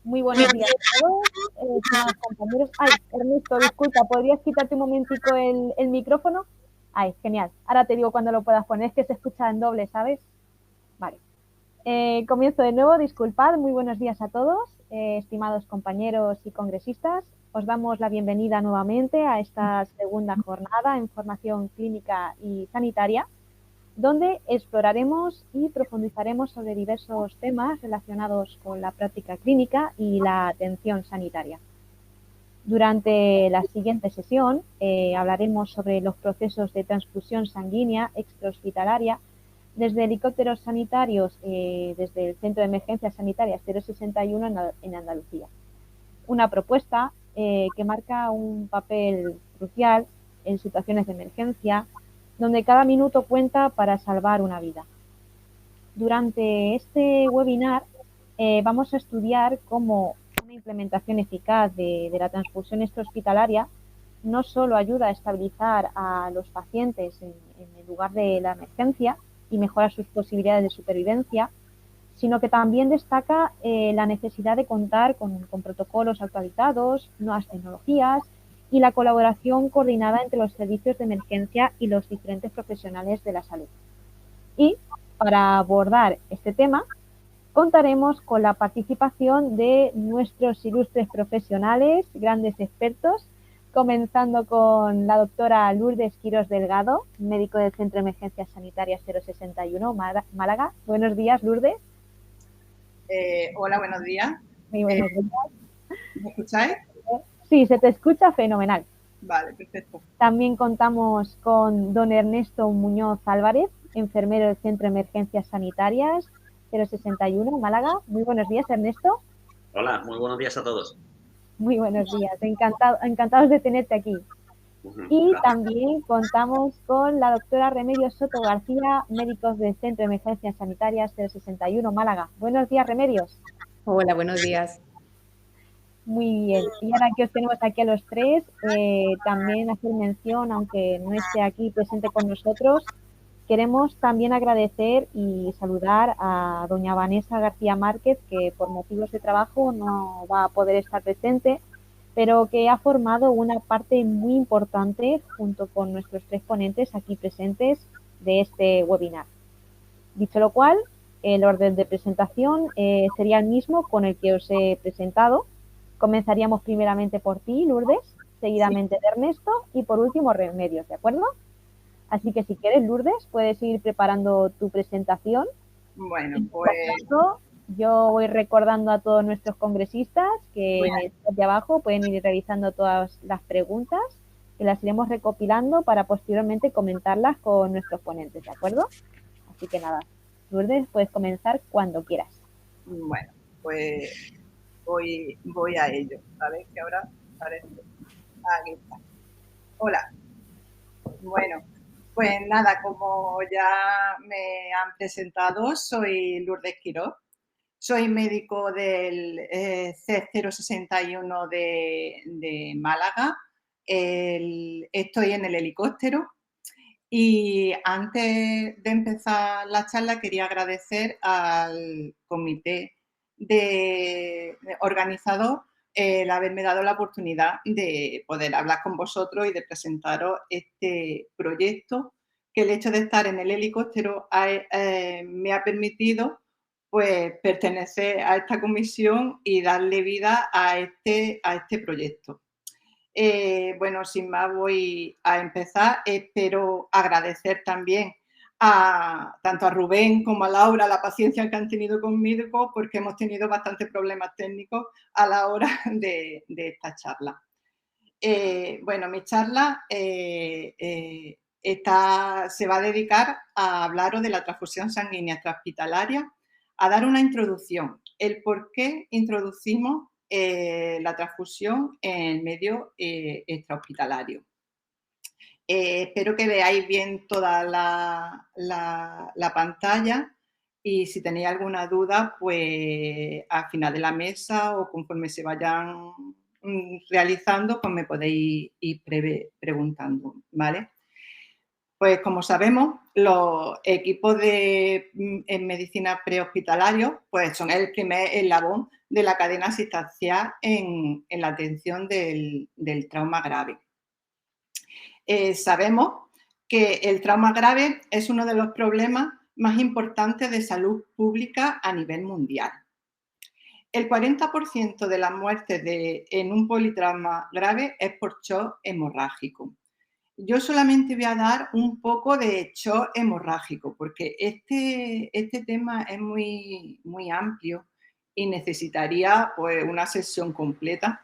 Muy buenos días a todos, estimados compañeros. Ay, Ernesto, disculpa, ¿podrías quitarte un momentico el micrófono? Ay, genial. Ahora te digo cuando lo puedas poner, es que se escucha en doble, ¿sabes? Vale. Comienzo de nuevo, disculpad, muy buenos días a todos, estimados compañeros y congresistas. Os damos la bienvenida nuevamente a esta segunda jornada en formación clínica y sanitaria, donde exploraremos y profundizaremos sobre diversos temas relacionados con la práctica clínica y la atención sanitaria. Durante la siguiente sesión hablaremos sobre los procesos de transfusión sanguínea extrahospitalaria desde helicópteros sanitarios, desde el Centro de Emergencias Sanitarias 061 en Andalucía. Una propuesta que marca un papel crucial en situaciones de emergencia, donde cada minuto cuenta para salvar una vida. Durante este webinar vamos a estudiar cómo una implementación eficaz de la transfusión extrahospitalaria no solo ayuda a estabilizar a los pacientes en el lugar de la emergencia y mejora sus posibilidades de supervivencia, sino que también destaca la necesidad de contar con protocolos actualizados, nuevas tecnologías y la colaboración coordinada entre los servicios de emergencia y los diferentes profesionales de la salud. Y para abordar este tema, contaremos con la participación de nuestros ilustres profesionales, grandes expertos, comenzando con la doctora Lourdes Quirós Delgado, médico del Centro de Emergencias Sanitarias 061, Málaga. Buenos días, Lourdes. Hola, buenos días. Muy buenos días. ¿Me escucháis? Sí, se te escucha fenomenal. Vale, perfecto. También contamos con don Ernesto Muñoz Álvarez, enfermero del Centro de Emergencias Sanitarias 061, Málaga. Muy buenos días, Ernesto. Hola, muy buenos días a todos. Muy buenos días, encantados de tenerte aquí. Y también contamos con la doctora Remedios Soto García, médicos del Centro de Emergencias Sanitarias 061, Málaga. Buenos días, Remedios. Hola, buenos días. Muy bien. Y ahora que os tenemos aquí a los tres, también hacer mención, aunque no esté aquí presente con nosotros, queremos también agradecer y saludar a doña Vanessa García Márquez, que por motivos de trabajo no va a poder estar presente, pero que ha formado una parte muy importante junto con nuestros tres ponentes aquí presentes de este webinar. Dicho lo cual, el orden de presentación sería el mismo con el que os he presentado. Comenzaríamos primeramente por ti, Lourdes, seguidamente de Ernesto y por último Remedios, ¿de acuerdo? Así que si quieres, Lourdes, puedes ir preparando tu presentación. Bueno, pues... Yo voy recordando a todos nuestros congresistas que en el chat de abajo pueden ir realizando todas las preguntas que las iremos recopilando para posteriormente comentarlas con nuestros ponentes, ¿de acuerdo? Así que nada, Lourdes, puedes comenzar cuando quieras. Bueno, pues voy a ello. A ver que ahora parece. Aquí está. Hola. Bueno, pues nada, como ya me han presentado, soy Lourdes Quirós. Soy médico del C061 de Málaga. Estoy en el helicóptero. Y antes de empezar la charla quería agradecer al comité organizador el haberme dado la oportunidad de poder hablar con vosotros y de presentaros este proyecto, que el hecho de estar en el helicóptero me ha permitido pues pertenecer a esta comisión y darle vida a este proyecto. Bueno, sin más voy a empezar. Espero agradecer también tanto a Rubén como a Laura la paciencia que han tenido conmigo, porque hemos tenido bastantes problemas técnicos a la hora de esta charla. Bueno, mi charla se va a dedicar a hablaros de la transfusión sanguínea extrahospitalaria, a dar una introducción, el por qué introducimos la transfusión en el medio extrahospitalario. Espero que veáis bien toda la pantalla y si tenéis alguna duda, pues al final de la mesa o conforme se vayan realizando, pues me podéis ir preguntando, ¿vale? Pues como sabemos, los equipos en medicina prehospitalario pues son el primer eslabón de la cadena asistencial en la atención del trauma grave. Sabemos que el trauma grave es uno de los problemas más importantes de salud pública a nivel mundial. El 40% de las muertes en un politrauma grave es por shock hemorrágico. Yo solamente voy a dar un poco de shock hemorrágico, porque este tema es muy, muy amplio y necesitaría pues, una sesión completa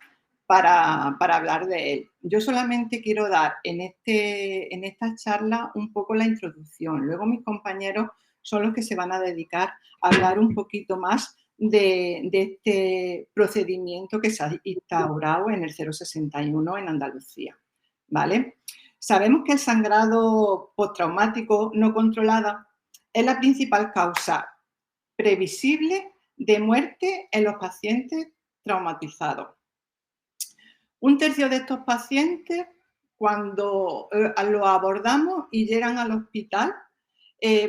para hablar de él. Yo solamente quiero dar en esta charla un poco la introducción. Luego mis compañeros son los que se van a dedicar a hablar un poquito más de este procedimiento que se ha instaurado en el 061 en Andalucía. ¿Vale? Sabemos que el sangrado postraumático no controlada es la principal causa previsible de muerte en los pacientes traumatizados. Un tercio de estos pacientes, cuando los abordamos y llegan al hospital,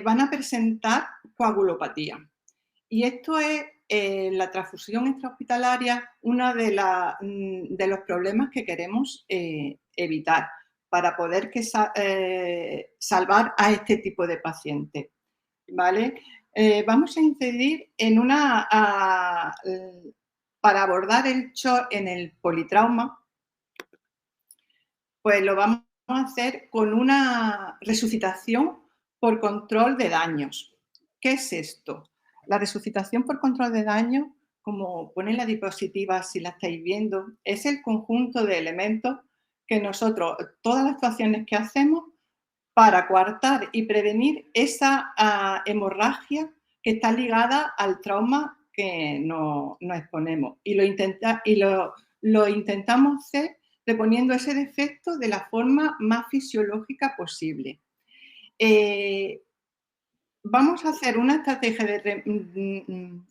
van a presentar coagulopatía. Y esto es la transfusión extrahospitalaria, uno de los problemas que queremos evitar para poder salvar a este tipo de pacientes. ¿Vale? Vamos a incidir en para abordar el shock en el politrauma, pues lo vamos a hacer con una resucitación por control de daños. ¿Qué es esto? La resucitación por control de daños, como pone en la diapositiva, si la estáis viendo, es el conjunto de elementos que nosotros, todas las actuaciones que hacemos para coartar y prevenir esa hemorragia que está ligada al trauma que nos exponemos. Y lo intentamos hacer reponiendo ese defecto de la forma más fisiológica posible. Vamos a hacer una estrategia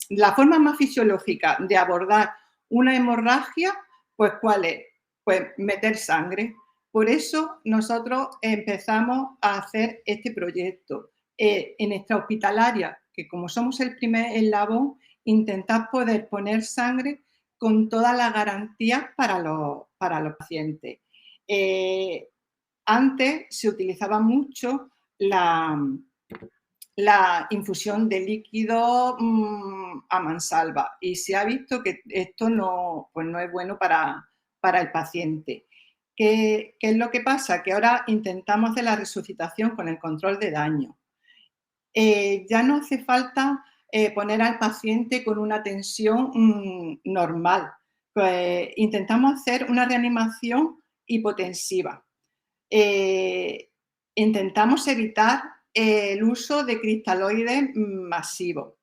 la forma más fisiológica de abordar una hemorragia, pues ¿cuál es? Pues meter sangre. Por eso nosotros empezamos a hacer este proyecto. En extrahospitalaria, que como somos el primer eslabón, intentar poder poner sangre con todas las garantías para los pacientes. Antes se utilizaba mucho la infusión de líquido a mansalva y se ha visto que esto no, pues no es bueno para el paciente. ¿Qué es lo que pasa? Que ahora intentamos hacer la resucitación con el control de daño. Ya no hace falta poner al paciente con una tensión normal. Pues, intentamos hacer una reanimación hipotensiva. Intentamos evitar el uso de cristaloides masivos.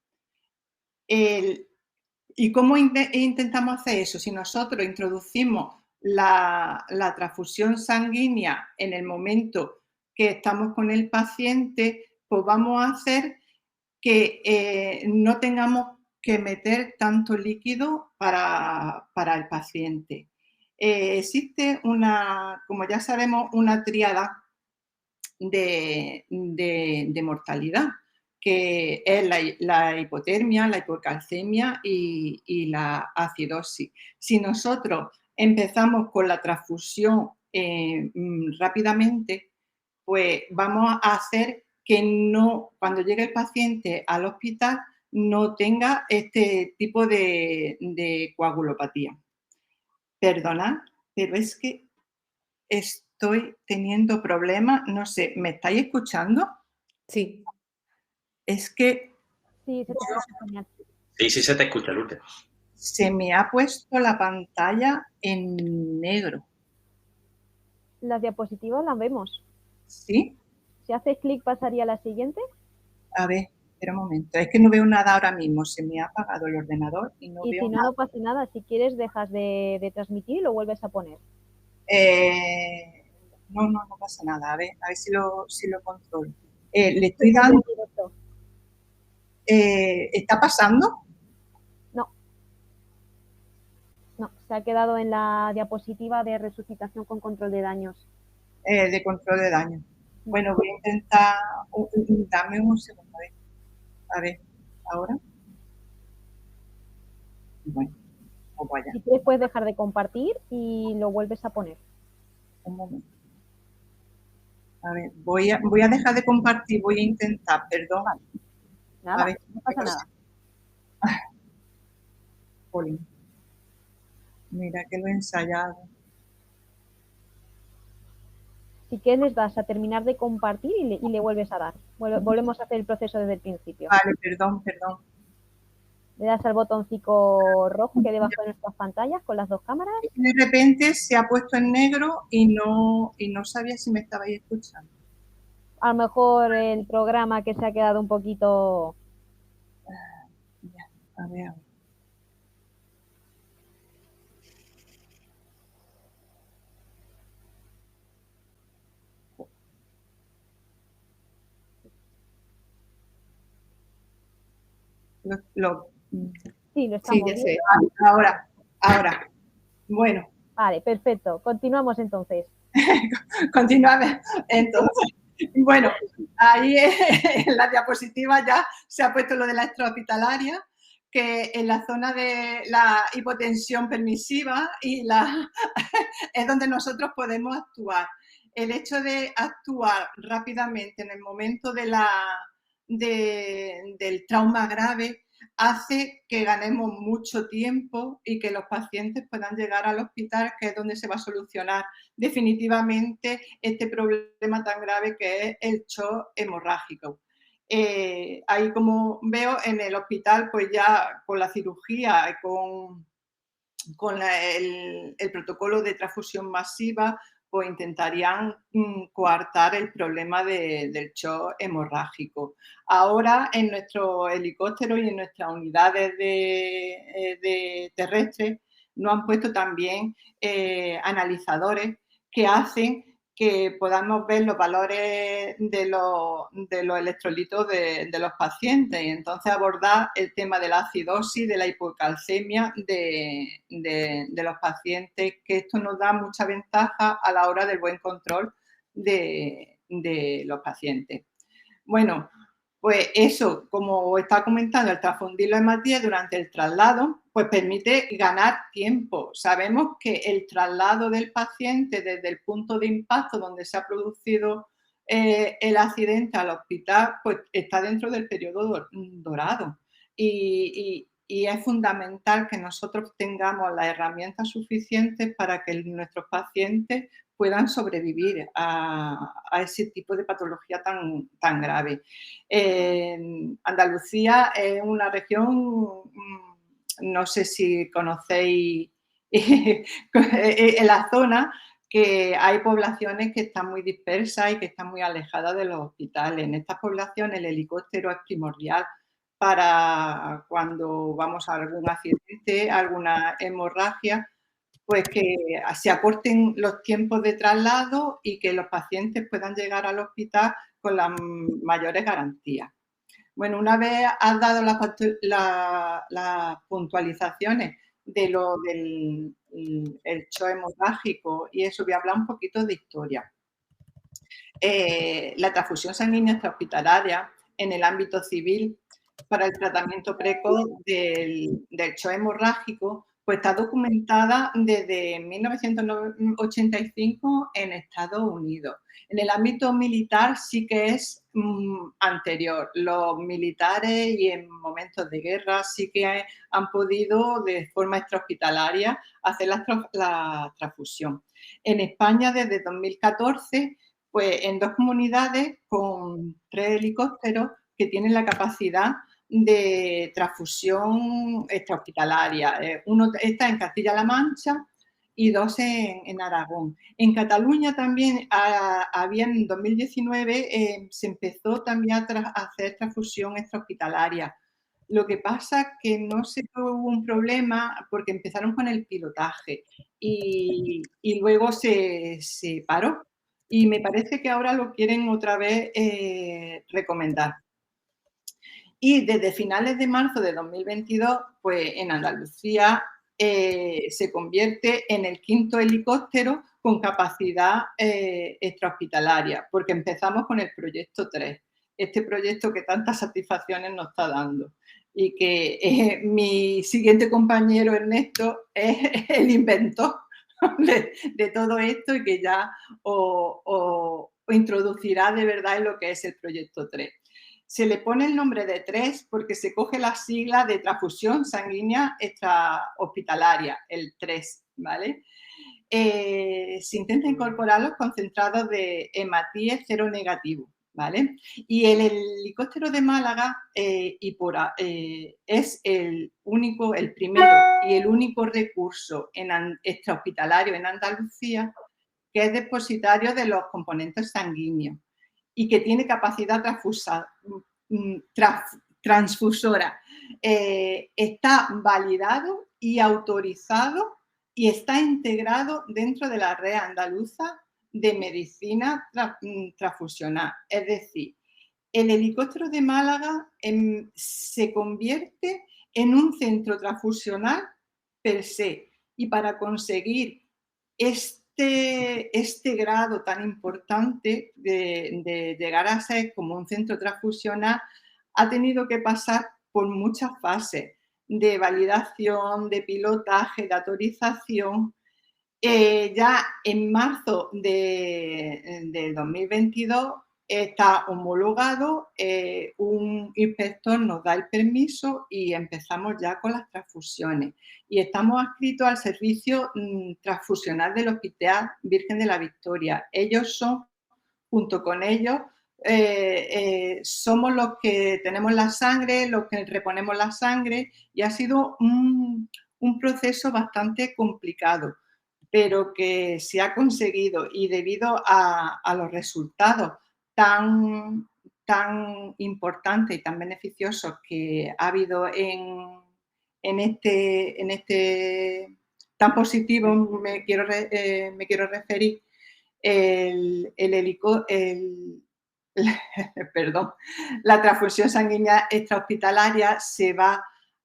¿Y cómo intentamos hacer eso? Si nosotros introducimos la transfusión sanguínea en el momento que estamos con el paciente, pues vamos a hacer que no tengamos que meter tanto líquido para el paciente. Existe como ya sabemos, una tríada de mortalidad, que es la hipotermia, la hipocalcemia y la acidosis. Si nosotros empezamos con la transfusión rápidamente, pues vamos a hacer que cuando llegue el paciente al hospital, no tenga este tipo de coagulopatía. Perdonad, pero es que estoy teniendo problemas, no sé, ¿me estáis escuchando? Sí. Es que Sí, se te escucha genial. Sí, sí se te escucha, Lourdes. se me ha puesto la pantalla en negro. Las diapositivas las vemos. ¿Sí? Si haces clic, ¿pasaría a la siguiente? A ver, espera un momento. Es que no veo nada ahora mismo. Se me ha apagado el ordenador y no Y veo si no, nada. no pasa nada. Si quieres, dejas de transmitir y lo vuelves a poner. No pasa nada. A ver si lo controlo. Le estoy dando... ¿Está pasando? No, se ha quedado en la diapositiva de resucitación con control de daños. De control de daño. Bueno, voy a intentar, dame un segundo, a ver, ahora. Bueno, pues vaya, Si quieres puedes dejar de compartir y lo vuelves a poner. un momento. A ver, voy a dejar de compartir, voy a intentar, perdón. Vale. A Nada, ver, no pasa nada. Jolín. Mira que lo he ensayado. Si quieres les das a terminar de compartir y le vuelves a dar. Volvemos a hacer el proceso desde el principio. Vale, perdón. Le das al botoncito rojo que hay debajo de nuestras pantallas con las dos cámaras. De repente se ha puesto en negro y no sabía si me estabais escuchando. A lo mejor el programa que se ha quedado un poquito... Ya, a ver. Sí, lo Sí, estamos ya viendo. sé. Ahora. Bueno, Vale, perfecto. Continuamos entonces. continuamos. Entonces, bueno, ahí en la diapositiva ya se ha puesto lo de la extrahospitalaria, que en la zona de la hipotensión permisiva es donde nosotros podemos actuar. El hecho de actuar rápidamente en el momento del trauma grave hace que ganemos mucho tiempo y que los pacientes puedan llegar al hospital, que es donde se va a solucionar definitivamente este problema tan grave que es el shock hemorrágico. Ahí, como veo, en el hospital, pues ya con la cirugía, con el protocolo de transfusión masiva, pues intentarían coartar el problema del shock hemorrágico. Ahora, en nuestros helicópteros y en nuestras unidades de terrestres, nos han puesto también analizadores que hacen que podamos ver los valores de los electrolitos de los pacientes y entonces abordar el tema de la acidosis, de la hipocalcemia de los pacientes, que esto nos da mucha ventaja a la hora del buen control de los pacientes. Bueno, pues eso, como estaba comentando, el transfundir los hematíes durante el traslado, pues permite ganar tiempo. Sabemos que el traslado del paciente desde el punto de impacto donde se ha producido el accidente al hospital, pues está dentro del periodo dorado. Y es fundamental que nosotros tengamos las herramientas suficientes para que nuestros pacientes puedan sobrevivir a ese tipo de patología tan grave. Andalucía es una región, no sé si conocéis en la zona, que hay poblaciones que están muy dispersas y que están muy alejadas de los hospitales. En estas poblaciones el helicóptero es primordial para cuando vamos a algún accidente, alguna hemorragia, pues que se acorten los tiempos de traslado y que los pacientes puedan llegar al hospital con las mayores garantías. Bueno, una vez has dado las puntualizaciones del shock hemorrágico y eso, voy a hablar un poquito de historia. La transfusión sanguínea extrahospitalaria en el ámbito civil para el tratamiento precoz del shock hemorrágico, pues está documentada desde 1985 en Estados Unidos. En el ámbito militar sí que es anterior. Los militares y en momentos de guerra sí que han podido de forma extrahospitalaria hacer la transfusión. En España desde 2014, pues en 2 comunidades con 3 helicópteros que tienen la capacidad de transfusión extrahospitalaria. Uno está en Castilla-La Mancha y 2 en Aragón. En Cataluña también había en 2019 se empezó también a hacer transfusión extrahospitalaria. Lo que pasa que no sé, hubo un problema porque empezaron con el pilotaje y luego se paró. Y me parece que ahora lo quieren otra vez recomendar. Y desde finales de marzo de 2022, pues en Andalucía se convierte en el 5.º helicóptero con capacidad extrahospitalaria, porque empezamos con el proyecto 3, este proyecto que tantas satisfacciones nos está dando y que mi siguiente compañero Ernesto es el inventor de todo esto y que ya os introducirá de verdad en lo que es el proyecto 3. Se le pone el nombre de 3 porque se coge la sigla de transfusión sanguínea extrahospitalaria, el 3, ¿vale? Se intenta incorporar los concentrados de hematíes cero negativo, ¿vale? Y el helicóptero de Málaga es el primero y el único recurso extrahospitalario en Andalucía que es depositario de los componentes sanguíneos y que tiene capacidad transfusora. Está validado y autorizado y está integrado dentro de la red andaluza de medicina transfusional. Es decir, el helicóptero de Málaga se convierte en un centro transfusional per se, y para conseguir este grado tan importante de llegar a ser como un centro transfusional ha tenido que pasar por muchas fases de validación, de pilotaje, de autorización. Ya en marzo del 2022 está homologado, un inspector nos da el permiso y empezamos ya con las transfusiones. Y estamos adscritos al servicio transfusional del Hospital Virgen de la Victoria. Ellos son, junto con ellos, somos los que tenemos la sangre, los que reponemos la sangre, y ha sido un proceso bastante complicado, pero que se ha conseguido, y debido a los resultados tan importantes y tan beneficiosos que ha habido en este tan positivo, me quiero referir, la transfusión sanguínea extrahospitalaria se va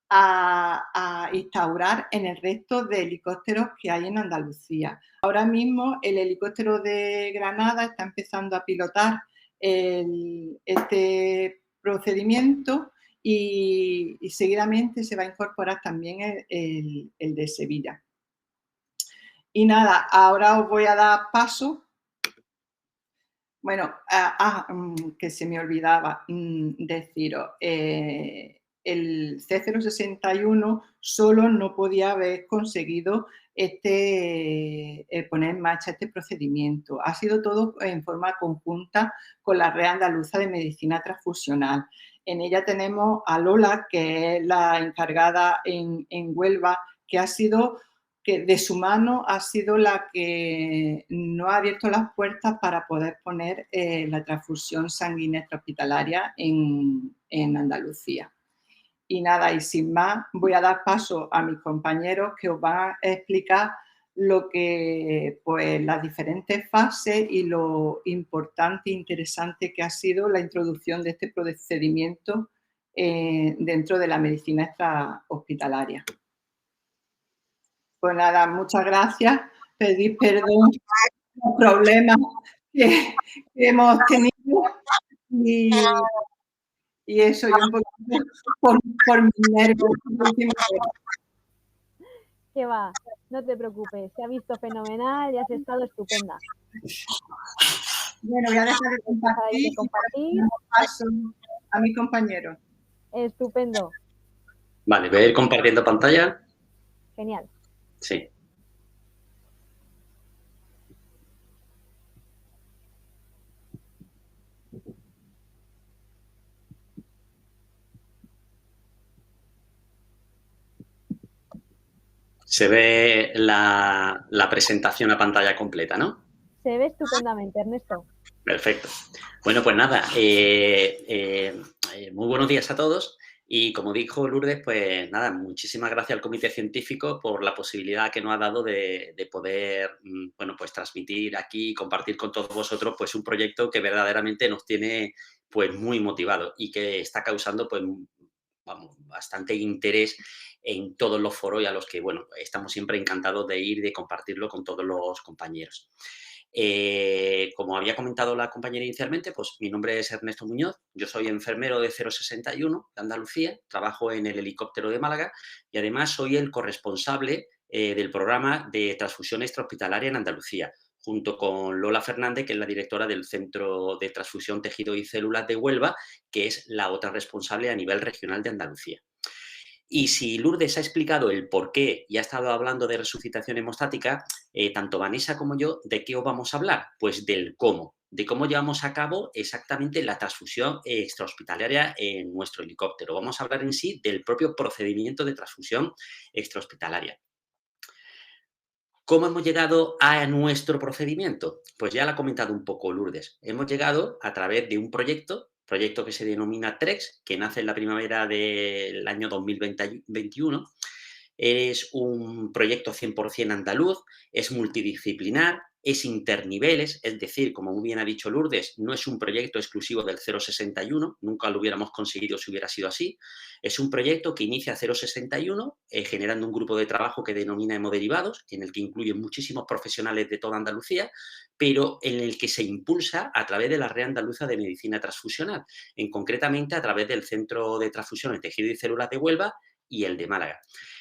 a instaurar en el resto de helicópteros que hay en Andalucía. Ahora mismo el helicóptero de Granada está empezando a pilotar este procedimiento y seguidamente se va a incorporar también el de Sevilla. Y nada, ahora os voy a dar paso. Bueno, que se me olvidaba deciros, el C061 solo no podía haber conseguido poner en marcha este procedimiento. Ha sido todo en forma conjunta con la Red Andaluza de Medicina Transfusional. En ella tenemos a Lola, que es la encargada en Huelva, que ha sido, que de su mano ha sido la que nos ha abierto las puertas para poder poner la transfusión sanguínea extrahospitalaria en Andalucía. Y nada, y sin más, voy a dar paso a mis compañeros que os van a explicar lo que, pues, las diferentes fases y lo importante e interesante que ha sido la introducción de este procedimiento dentro de la medicina extrahospitalaria. Pues nada, muchas gracias. Pedir perdón por los problemas que hemos tenido y eso, y un poquito por mis nervios. Que va, no te preocupes, se ha visto fenomenal y has estado estupenda. Bueno, voy a dejar de compartir. Paso a mi compañero. Estupendo. Vale, voy a ir compartiendo pantalla. Genial. Sí. Se ve la presentación a pantalla completa, ¿no? Se ve estupendamente, Ernesto. Perfecto. Bueno, pues nada, muy buenos días a todos. Y como dijo Lourdes, pues nada, muchísimas gracias al Comité Científico por la posibilidad que nos ha dado de poder, bueno, pues transmitir aquí y compartir con todos vosotros pues un proyecto que verdaderamente nos tiene pues muy motivados y que está causando pues vamos, bastante interés en todos los foros y a los que, bueno, estamos siempre encantados de ir y de compartirlo con todos los compañeros. Como había comentado la compañera inicialmente, pues mi nombre es Ernesto Muñoz, yo soy enfermero de 061 de Andalucía, trabajo en el helicóptero de Málaga y además soy el corresponsable del programa de transfusión extrahospitalaria en Andalucía, junto con Lola Fernández, que es la directora del Centro de Transfusión, Tejido y Células de Huelva, que es la otra responsable a nivel regional de Andalucía. Y si Lourdes ha explicado el por qué y ha estado hablando de resucitación hemostática, tanto Vanessa como yo, ¿de qué os vamos a hablar? Pues del cómo, de cómo llevamos a cabo exactamente la transfusión extrahospitalaria en nuestro helicóptero. Vamos a hablar en sí del propio procedimiento de transfusión extrahospitalaria. ¿Cómo hemos llegado a nuestro procedimiento? Pues ya lo ha comentado un poco Lourdes. Hemos llegado a través de un proyecto que se denomina TREX, que nace en la primavera del año 2021. Es un proyecto 100% andaluz, es multidisciplinar, es interniveles, es decir, como muy bien ha dicho Lourdes, no es un proyecto exclusivo del 061, nunca lo hubiéramos conseguido si hubiera sido así. Es un proyecto que inicia 061, generando un grupo de trabajo que denomina hemoderivados, en el que incluyen muchísimos profesionales de toda Andalucía, pero en el que se impulsa a través de la Red Andaluza de Medicina Transfusional, concretamente a través del Centro de Transfusión de Tejido y Células de Huelva y el de Málaga.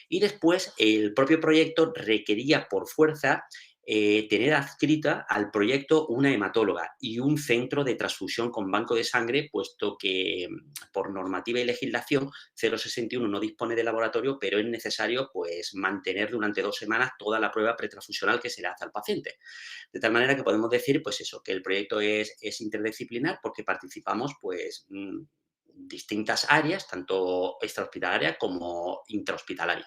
Y después el propio proyecto requería por fuerza tener adscrita al proyecto una hematóloga y un centro de transfusión con banco de sangre, puesto que por normativa y legislación 061 no dispone de laboratorio, pero es necesario pues, mantener durante 2 semanas toda la prueba pretransfusional que se le hace al paciente. De tal manera que podemos decir pues eso, que el proyecto es interdisciplinar porque participamos pues, distintas áreas, tanto extrahospitalaria como intrahospitalaria.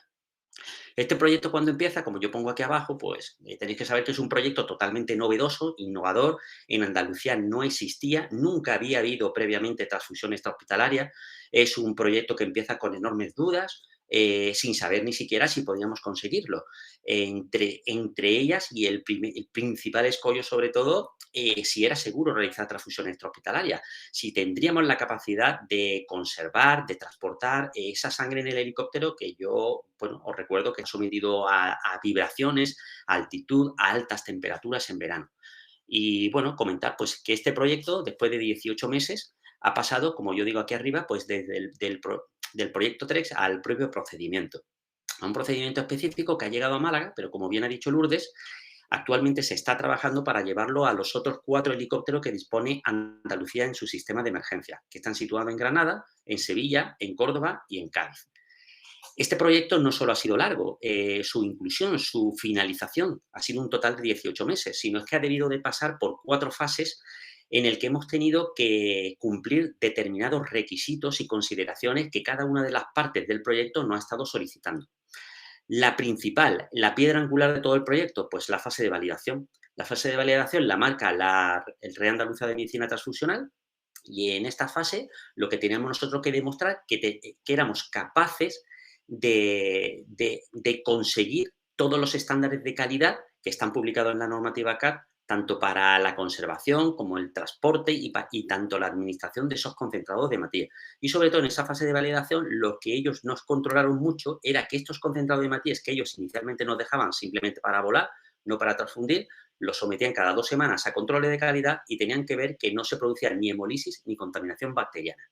Este proyecto cuando empieza, como yo pongo aquí abajo, pues tenéis que saber que es un proyecto totalmente novedoso, innovador. En Andalucía no existía, nunca había habido previamente transfusión extrahospitalaria. Es un proyecto que empieza con enormes dudas, sin saber ni siquiera si podíamos conseguirlo. Entre ellas y el principal escollo, sobre todo, si era seguro realizar transfusión extrahospitalaria, si tendríamos la capacidad de conservar, de transportar esa sangre en el helicóptero que yo, bueno, os recuerdo que ha sometido a vibraciones, a altitud, a altas temperaturas en verano. Y bueno, comentar pues que este proyecto, después de 18 meses, ha pasado, como yo digo aquí arriba, pues desde del proyecto TREX al propio procedimiento. A un procedimiento específico que ha llegado a Málaga, pero como bien ha dicho Lourdes, actualmente se está trabajando para llevarlo a los otros 4 helicópteros que dispone Andalucía en su sistema de emergencia, que están situados en Granada, en Sevilla, en Córdoba y en Cádiz. Este proyecto no solo ha sido largo, su inclusión, su finalización ha sido un total de 18 meses, sino es que ha debido de pasar por 4 fases en el que hemos tenido que cumplir determinados requisitos y consideraciones que cada una de las partes del proyecto nos ha estado solicitando. La principal, la piedra angular de todo el proyecto, pues la fase de validación. La fase de validación la marca el Red Andaluza de Medicina Transfusional y en esta fase lo que teníamos nosotros que demostrar que éramos capaces de conseguir todos los estándares de calidad que están publicados en la normativa CAP, tanto para la conservación como el transporte y tanto la administración de esos concentrados de hematía. Y sobre todo en esa fase de validación, lo que ellos nos controlaron mucho era que estos concentrados de hematíes que ellos inicialmente nos dejaban simplemente para volar, no para transfundir, los sometían cada 2 semanas a controles de calidad y tenían que ver que no se producía ni hemolisis ni contaminación bacteriana.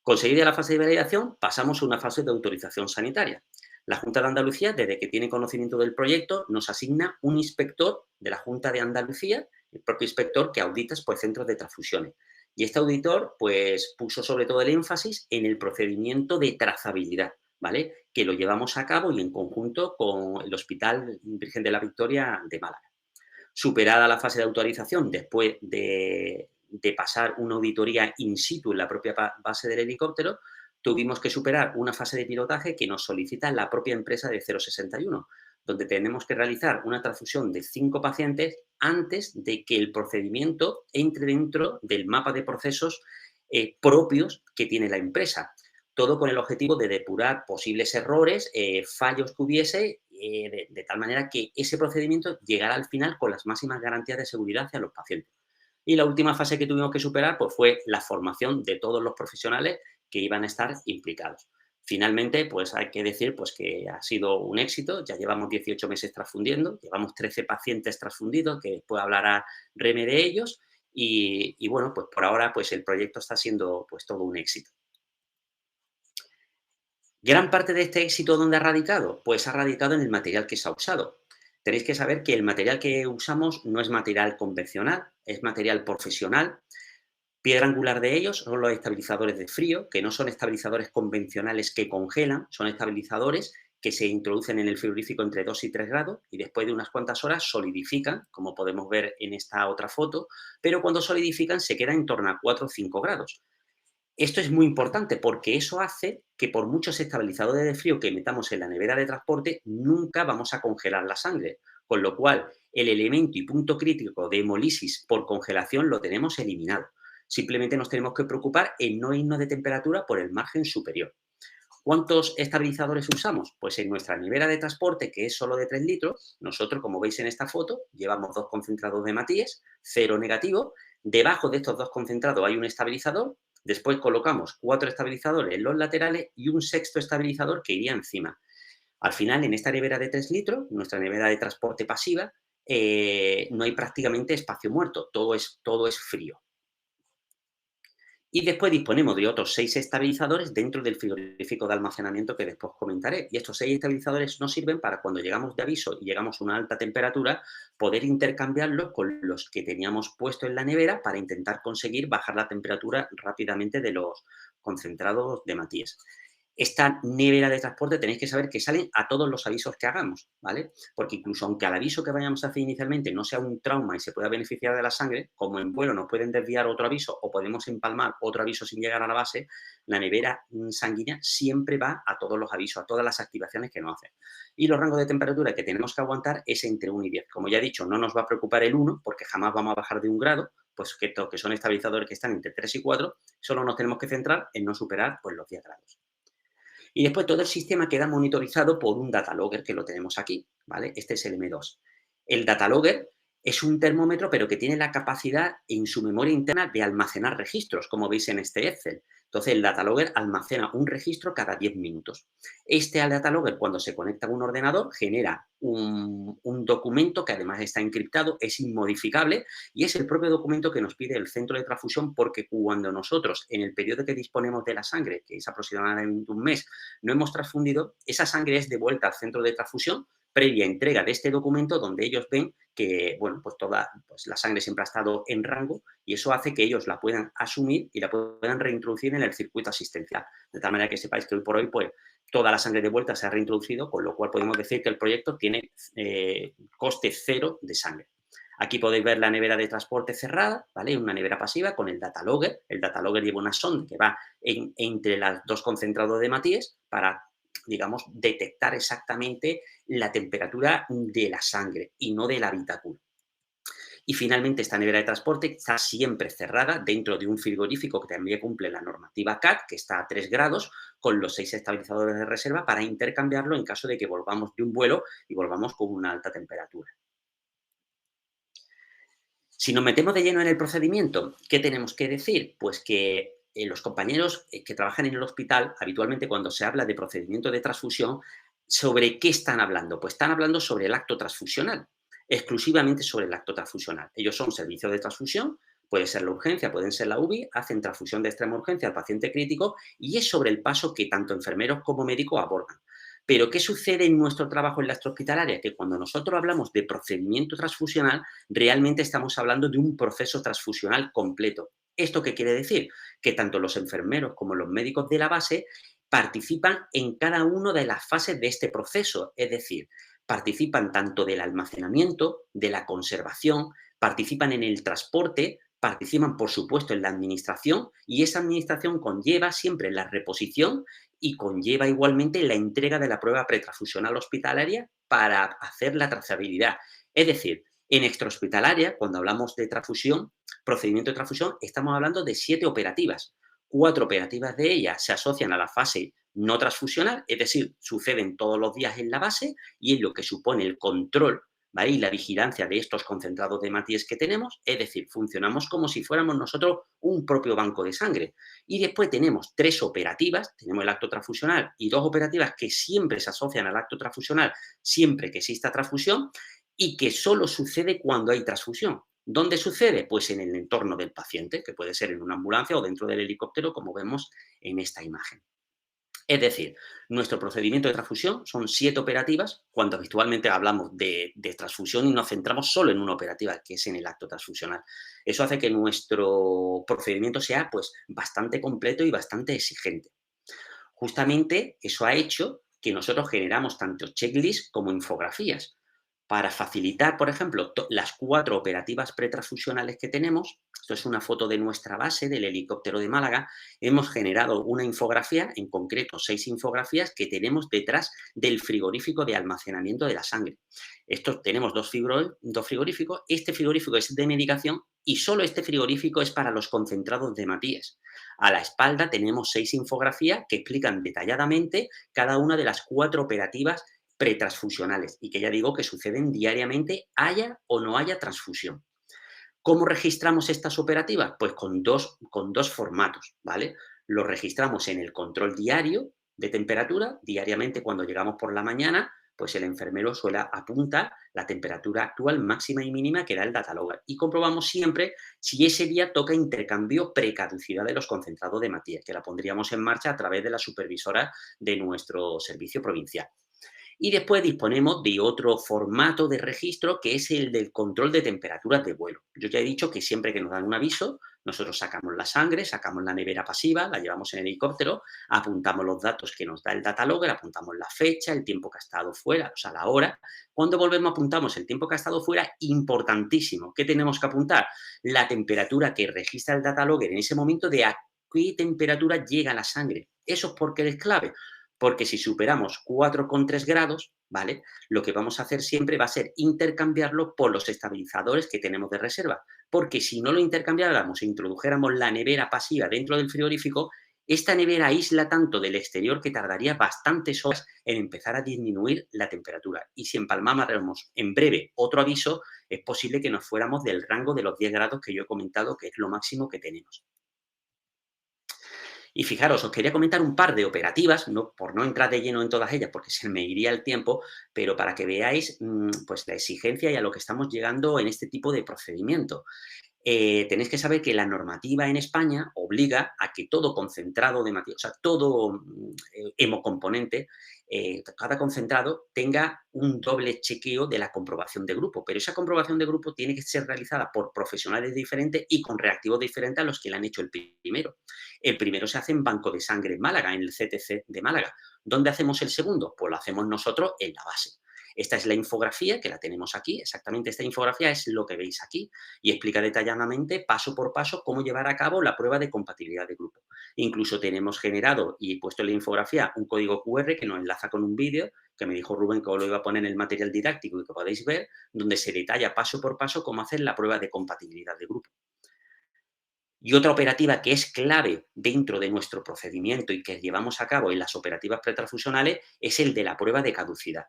Conseguida la fase de validación, pasamos a una fase de autorización sanitaria. La Junta de Andalucía, desde que tiene conocimiento del proyecto, nos asigna un inspector de la Junta de Andalucía, el propio inspector que audita pues, centros de transfusiones. Y este auditor pues, puso sobre todo el énfasis en el procedimiento de trazabilidad, ¿vale? Que lo llevamos a cabo y en conjunto con el Hospital Virgen de la Victoria de Málaga. Superada la fase de autorización, después de pasar una auditoría in situ en la propia base del helicóptero, tuvimos que superar una fase de pilotaje que nos solicita la propia empresa de 061, donde tenemos que realizar una transfusión de 5 pacientes antes de que el procedimiento entre dentro del mapa de procesos propios que tiene la empresa. Todo con el objetivo de depurar posibles errores, fallos que hubiese, de tal manera que ese procedimiento llegara al final con las máximas garantías de seguridad hacia los pacientes. Y la última fase que tuvimos que superar pues, fue la formación de todos los profesionales que iban a estar implicados. Finalmente, pues hay que decir pues, que ha sido un éxito. Ya llevamos 18 meses transfundiendo, llevamos 13 pacientes transfundidos, que después hablará Reme de ellos. Y bueno, pues por ahora pues el proyecto está siendo pues todo un éxito. Gran parte de este éxito, ¿dónde ha radicado? Pues ha radicado en el material que se ha usado. Tenéis que saber que el material que usamos no es material convencional, es material profesional. Piedra angular de ellos son los estabilizadores de frío, que no son estabilizadores convencionales que congelan, son estabilizadores que se introducen en el frigorífico entre 2 y 3 grados y después de unas cuantas horas solidifican, como podemos ver en esta otra foto, pero cuando solidifican se quedan en torno a 4 o 5 grados. Esto es muy importante porque eso hace que por muchos estabilizadores de frío que metamos en la nevera de transporte, nunca vamos a congelar la sangre, con lo cual el elemento y punto crítico de hemólisis por congelación lo tenemos eliminado. Simplemente nos tenemos que preocupar en no irnos de temperatura por el margen superior. ¿Cuántos estabilizadores usamos? Pues en nuestra nevera de transporte, que es solo de 3 litros, nosotros, como veis en esta foto, llevamos 2 concentrados de Matías, 0 negativo. Debajo de estos 2 concentrados hay un estabilizador. Después colocamos 4 estabilizadores en los laterales y un sexto estabilizador que iría encima. Al final, en esta nevera de 3 litros, nuestra nevera de transporte pasiva, no hay prácticamente espacio muerto, todo es frío. Y después disponemos de otros 6 estabilizadores dentro del frigorífico de almacenamiento que después comentaré. Y estos 6 estabilizadores nos sirven para cuando llegamos de aviso y llegamos a una alta temperatura, poder intercambiarlos con los que teníamos puesto en la nevera para intentar conseguir bajar la temperatura rápidamente de los concentrados de Matías. Esta nevera de transporte tenéis que saber que salen a todos los avisos que hagamos, ¿vale? Porque incluso aunque al aviso que vayamos a hacer inicialmente no sea un trauma y se pueda beneficiar de la sangre, como en vuelo nos pueden desviar otro aviso o podemos empalmar otro aviso sin llegar a la base, la nevera sanguínea siempre va a todos los avisos, a todas las activaciones que nos hacen. Y los rangos de temperatura que tenemos que aguantar es entre 1 y 10. Como ya he dicho, no nos va a preocupar el 1 porque jamás vamos a bajar de 1 grado, pues que son estabilizadores que están entre 3 y 4, solo nos tenemos que centrar en no superar pues, los 10 grados. Y después todo el sistema queda monitorizado por un data logger que lo tenemos aquí, ¿vale? Este es el M2. El data logger es un termómetro, pero que tiene la capacidad en su memoria interna de almacenar registros, como veis en este Excel. Entonces, el data logger almacena un registro cada 10 minutos. Este data logger, cuando se conecta a un ordenador, genera un documento que además está encriptado, es inmodificable y es el propio documento que nos pide el centro de transfusión porque cuando nosotros, en el periodo que disponemos de la sangre, que es aproximadamente un mes, no hemos transfundido, esa sangre es devuelta al centro de transfusión previa entrega de este documento donde ellos ven que, bueno, pues la sangre siempre ha estado en rango y eso hace que ellos la puedan asumir y la puedan reintroducir en el circuito asistencial. De tal manera que sepáis que hoy por hoy, pues, toda la sangre de vuelta se ha reintroducido, con lo cual podemos decir que el proyecto tiene coste cero de sangre. Aquí podéis ver la nevera de transporte cerrada, ¿vale? Una nevera pasiva con el data logger. El data logger lleva una sonda que va entre los 2 concentrados de Matías para, digamos, detectar exactamente la temperatura de la sangre y no del habitáculo. Y finalmente esta nevera de transporte está siempre cerrada dentro de un frigorífico que también cumple la normativa CAT, que está a 3 grados, con los 6 estabilizadores de reserva para intercambiarlo en caso de que volvamos de un vuelo y volvamos con una alta temperatura. Si nos metemos de lleno en el procedimiento, ¿qué tenemos que decir? Pues que los compañeros que trabajan en el hospital, habitualmente cuando se habla de procedimiento de transfusión, ¿sobre qué están hablando? Pues están hablando sobre el acto transfusional, exclusivamente sobre el acto transfusional. Ellos son servicios de transfusión, puede ser la urgencia, pueden ser la UBI, hacen transfusión de extrema urgencia al paciente crítico y es sobre el paso que tanto enfermeros como médicos abordan. Pero, ¿qué sucede en nuestro trabajo en la extrahospitalaria? Que cuando nosotros hablamos de procedimiento transfusional, realmente estamos hablando de un proceso transfusional completo. ¿Esto qué quiere decir? Que tanto los enfermeros como los médicos de la base participan en cada una de las fases de este proceso, es decir, participan tanto del almacenamiento, de la conservación, participan en el transporte, participan, por supuesto, en la administración y esa administración conlleva siempre la reposición y conlleva igualmente la entrega de la prueba pretransfusional hospitalaria para hacer la trazabilidad. Es decir, en extrahospitalaria, cuando hablamos de transfusión, procedimiento de transfusión, estamos hablando de 7 operativas. 4 operativas de ellas se asocian a la fase no transfusional, es decir, suceden todos los días en la base y es lo que supone el control ¿vale? Y la vigilancia de estos concentrados de hematíes que tenemos, es decir, funcionamos como si fuéramos nosotros un propio banco de sangre. Y después tenemos 3 operativas, tenemos el acto transfusional y 2 operativas que siempre se asocian al acto transfusional siempre que exista transfusión y que solo sucede cuando hay transfusión. ¿Dónde sucede? Pues en el entorno del paciente, que puede ser en una ambulancia o dentro del helicóptero, como vemos en esta imagen. Es decir, nuestro procedimiento de transfusión son 7 operativas, cuando habitualmente hablamos de transfusión y nos centramos solo en una operativa, que es en el acto transfusional. Eso hace que nuestro procedimiento sea pues, bastante completo y bastante exigente. Justamente eso ha hecho que nosotros generamos tanto checklists como infografías para facilitar, por ejemplo, las 4 operativas pretransfusionales que tenemos. Esto es una foto de nuestra base, del helicóptero de Málaga. Hemos generado una infografía, en concreto 6 infografías que tenemos detrás del frigorífico de almacenamiento de la sangre. Tenemos dos frigoríficos. Este frigorífico es de medicación y solo este frigorífico es para los concentrados de hematíes. A la espalda tenemos 6 infografías que explican detalladamente cada una de las 4 operativas pretransfusionales y que ya digo que suceden diariamente, haya o no haya transfusión. ¿Cómo registramos estas operativas? Pues con dos formatos, ¿vale? Lo registramos en el control diario de temperatura. Diariamente, cuando llegamos por la mañana, pues el enfermero suele apuntar la temperatura actual máxima y mínima que da el data logger. Y comprobamos siempre si ese día toca intercambio precaducidad de los concentrados de hematíes, que la pondríamos en marcha a través de la supervisora de nuestro servicio provincial. Y después disponemos de otro formato de registro que es el del control de temperaturas de vuelo. Yo ya he dicho que siempre que nos dan un aviso, nosotros sacamos la sangre, sacamos la nevera pasiva, la llevamos en helicóptero, apuntamos los datos que nos da el data logger, apuntamos la fecha, el tiempo que ha estado fuera, o sea, la hora. Cuando volvemos apuntamos el tiempo que ha estado fuera, importantísimo. ¿Qué tenemos que apuntar? La temperatura que registra el data logger en ese momento de a qué temperatura llega la sangre. Eso es porque es clave. Porque si superamos 4,3 grados, ¿vale? Lo que vamos a hacer siempre va a ser intercambiarlo por los estabilizadores que tenemos de reserva. Porque si no lo intercambiáramos e introdujéramos la nevera pasiva dentro del frigorífico, esta nevera aísla tanto del exterior que tardaría bastantes horas en empezar a disminuir la temperatura. Y si empalmáramos en breve otro aviso, es posible que nos fuéramos del rango de los 10 grados que yo he comentado, que es lo máximo que tenemos. Y fijaros, os quería comentar un par de operativas, por no entrar de lleno en todas ellas, porque se me iría el tiempo, pero para que veáis pues, la exigencia y a lo que estamos llegando en este tipo de procedimiento. Tenéis que saber que la normativa en España obliga a que todo concentrado de hematíes, o sea, todo hemocomponente, cada concentrado tenga un doble chequeo de la comprobación de grupo, pero esa comprobación de grupo tiene que ser realizada por profesionales diferentes y con reactivos diferentes a los que le han hecho el primero. El primero se hace en Banco de Sangre en Málaga, en el CTC de Málaga. ¿Dónde hacemos el segundo? Pues lo hacemos nosotros en la base. Esta es la infografía, que la tenemos aquí. Exactamente esta infografía es lo que veis aquí y explica detalladamente, paso por paso, cómo llevar a cabo la prueba de compatibilidad de grupo. Incluso tenemos generado y puesto en la infografía un código QR que nos enlaza con un vídeo que me dijo Rubén que os lo iba a poner en el material didáctico y que podéis ver, donde se detalla paso por paso cómo hacer la prueba de compatibilidad de grupo. Y otra operativa que es clave dentro de nuestro procedimiento y que llevamos a cabo en las operativas pretransfusionales es el de la prueba de caducidad.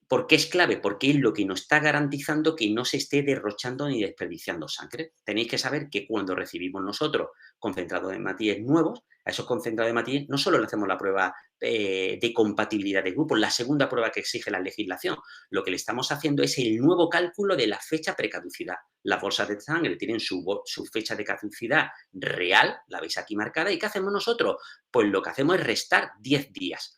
¿Por qué es clave? Porque es lo que nos está garantizando que no se esté derrochando ni desperdiciando sangre. Tenéis que saber que cuando recibimos nosotros concentrados de hematíes nuevos, a esos concentrados de hematíes no solo le hacemos la prueba de compatibilidad de grupos, la segunda prueba que exige la legislación, lo que le estamos haciendo es el nuevo cálculo de la fecha precaducidad. Las bolsas de sangre tienen su fecha de caducidad real, la veis aquí marcada, ¿y qué hacemos nosotros? Pues lo que hacemos es restar 10 días.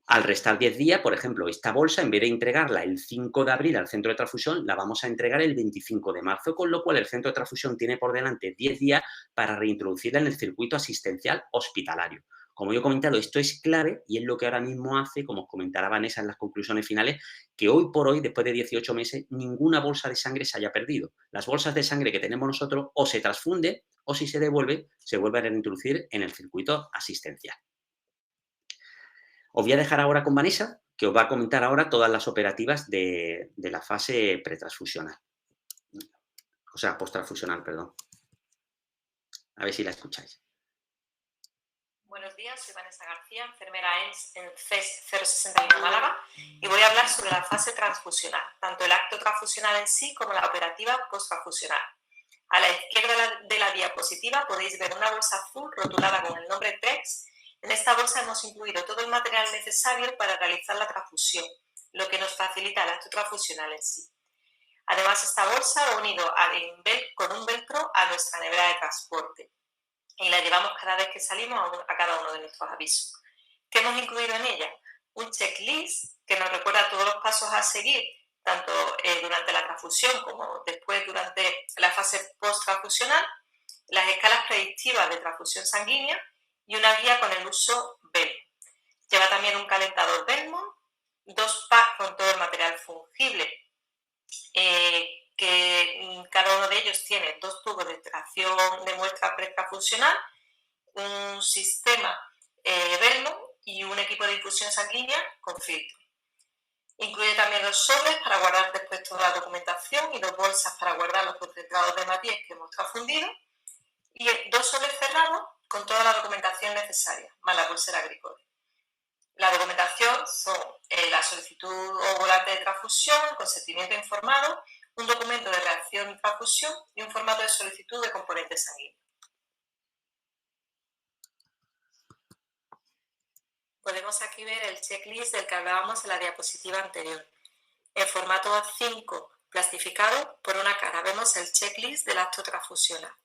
Al restar 10 días, por ejemplo, esta bolsa, en vez de entregarla el 5 de abril al centro de transfusión, la vamos a entregar el 25 de marzo, con lo cual el centro de transfusión tiene por delante 10 días para reintroducirla en el circuito asistencial hospitalario. Como yo he comentado, esto es clave y es lo que ahora mismo hace, como os comentará Vanessa en las conclusiones finales, que hoy por hoy, después de 18 meses, ninguna bolsa de sangre se haya perdido. Las bolsas de sangre que tenemos nosotros o se transfunde o si se devuelve, se vuelve a reintroducir en el circuito asistencial. Os voy a dejar ahora con Vanessa, que os va a comentar ahora todas las operativas de la fase pretransfusional. O sea, posttransfusional, perdón. A ver si la escucháis. Buenos días, soy Vanessa García, enfermera en CES 061 Málaga y voy a hablar sobre la fase transfusional, tanto el acto transfusional en sí como la operativa posttransfusional. A la izquierda de la diapositiva podéis ver una bolsa azul rotulada con el nombre TREX. En esta bolsa hemos incluido todo el material necesario para realizar la transfusión, lo que nos facilita el acto transfusional en sí. Además, esta bolsa va unido con un velcro a nuestra nevera de transporte y la llevamos cada vez que salimos a cada uno de nuestros avisos. ¿Qué hemos incluido en ella? Un checklist que nos recuerda todos los pasos a seguir, tanto durante la transfusión como después durante la fase post-transfusional, las escalas predictivas de transfusión sanguínea y una guía con el uso BEL. Lleva también un calentador Belmont, 2 packs con todo el material fungible, que cada uno de ellos tiene 2 tubos de extracción de muestra pretransfusional, un sistema Belmont y un equipo de infusión sanguínea con filtro. Incluye también 2 sobres para guardar después toda la documentación y 2 bolsas para guardar los concentrados de matías que hemos transfundido y 2 sobres cerrados con toda la documentación necesaria, más la pulsera agrícola. La documentación son la solicitud o volante de transfusión, consentimiento informado, un documento de reacción y transfusión y un formato de solicitud de componentes sanguíneos. Podemos aquí ver el checklist del que hablábamos en la diapositiva anterior. En formato A5 plastificado, por una cara vemos el checklist del acto transfusional.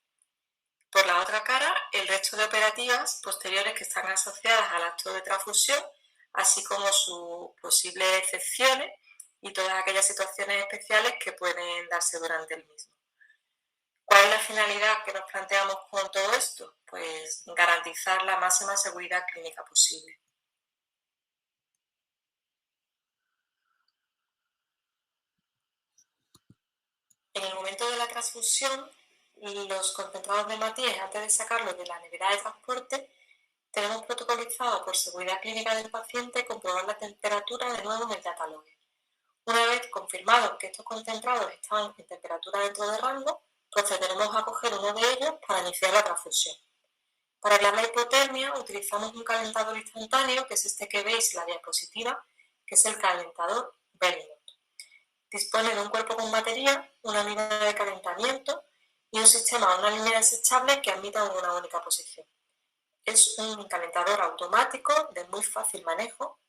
Por la otra cara, el resto de operativas posteriores que están asociadas al acto de transfusión, así como sus posibles excepciones y todas aquellas situaciones especiales que pueden darse durante el mismo. ¿Cuál es la finalidad que nos planteamos con todo esto? Pues garantizar la máxima seguridad clínica posible. En el momento de la transfusión, los concentrados de hematíes, antes de sacarlos de la nevera de transporte, tenemos protocolizado por seguridad clínica del paciente comprobar la temperatura de nuevo en el data logger. Una vez confirmado que estos concentrados están en temperatura dentro de rango, procederemos a coger uno de ellos para iniciar la transfusión. Para hablar la hipotermia utilizamos un calentador instantáneo, que es este que veis en la diapositiva, que es el calentador Belmont. Dispone de un cuerpo con batería, una línea de calentamiento y un sistema, una línea desechable que admita en una única posición. Es un calentador automático de muy fácil manejo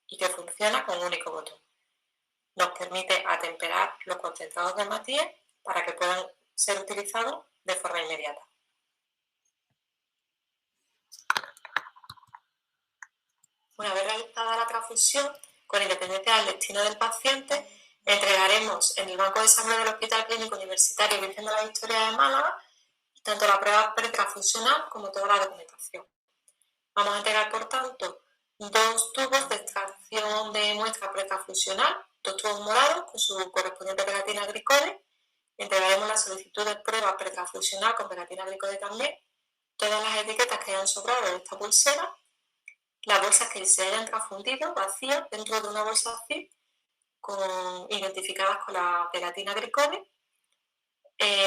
y que funciona con un único botón. Nos permite atemperar los concentrados de hematíes para que puedan ser utilizados de forma inmediata. Una vez realizada la transfusión, con independencia del destino del paciente, entregaremos en el banco de sangre del Hospital Clínico Universitario Virgen de la Victoria de Málaga tanto la prueba pretransfusional como toda la documentación. Vamos a entregar, por tanto, 2 tubos de extracción de muestra pretransfusional, 2 tubos morados con su correspondiente pegatina glicode. Entregaremos la solicitud de prueba pretransfusional con pegatina glicode también, todas las etiquetas que hayan sobrado de esta pulsera, las bolsas que se hayan transfundido vacías dentro de una bolsa zip identificadas con la pegatina glicode,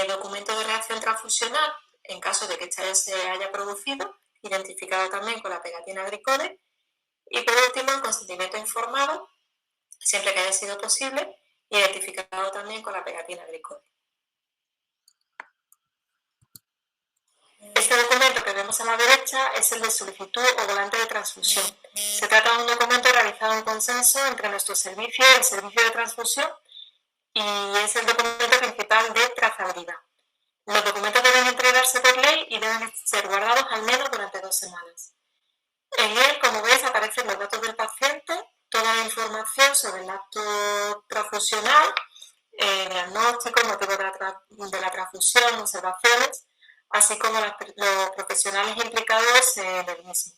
documento de reacción transfusional en caso de que esta se haya producido, identificado también con la pegatina glicode, y por último el consentimiento informado, siempre que haya sido posible, identificado también con la pegatina glicode. Este documento que vemos a la derecha es el de solicitud o volante de transfusión. Se trata de un documento realizado en consenso entre nuestro servicio y el servicio de transfusión y es el documento principal de trazabilidad. Los documentos deben entregarse por ley y deben ser guardados al menos durante 2 semanas. En él, como veis, aparecen los datos del paciente, toda la información sobre el acto transfusional, diagnóstico, motivo de la transfusión, observaciones, así como los profesionales implicados en el mismo.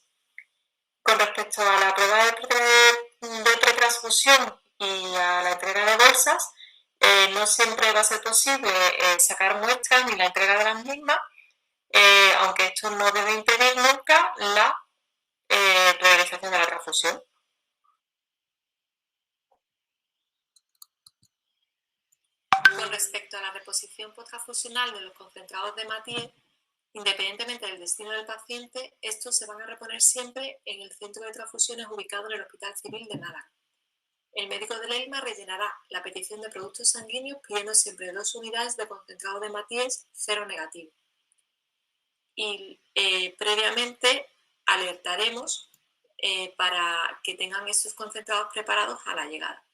Con respecto a la prueba de pretransfusión y a la entrega de bolsas, no siempre va a ser posible sacar muestras ni la entrega de las mismas, aunque esto no debe impedir nunca la realización de la transfusión. Con respecto a la reposición posttransfusional de los concentrados de hematíes, Independientemente del destino del paciente, estos se van a reponer siempre en el centro de transfusiones ubicado en el Hospital Civil de Málaga. El médico del EIMA rellenará la petición de productos sanguíneos pidiendo siempre 2 unidades de concentrado de Matías cero negativo. Y previamente alertaremos para que tengan estos concentrados preparados a la llegada.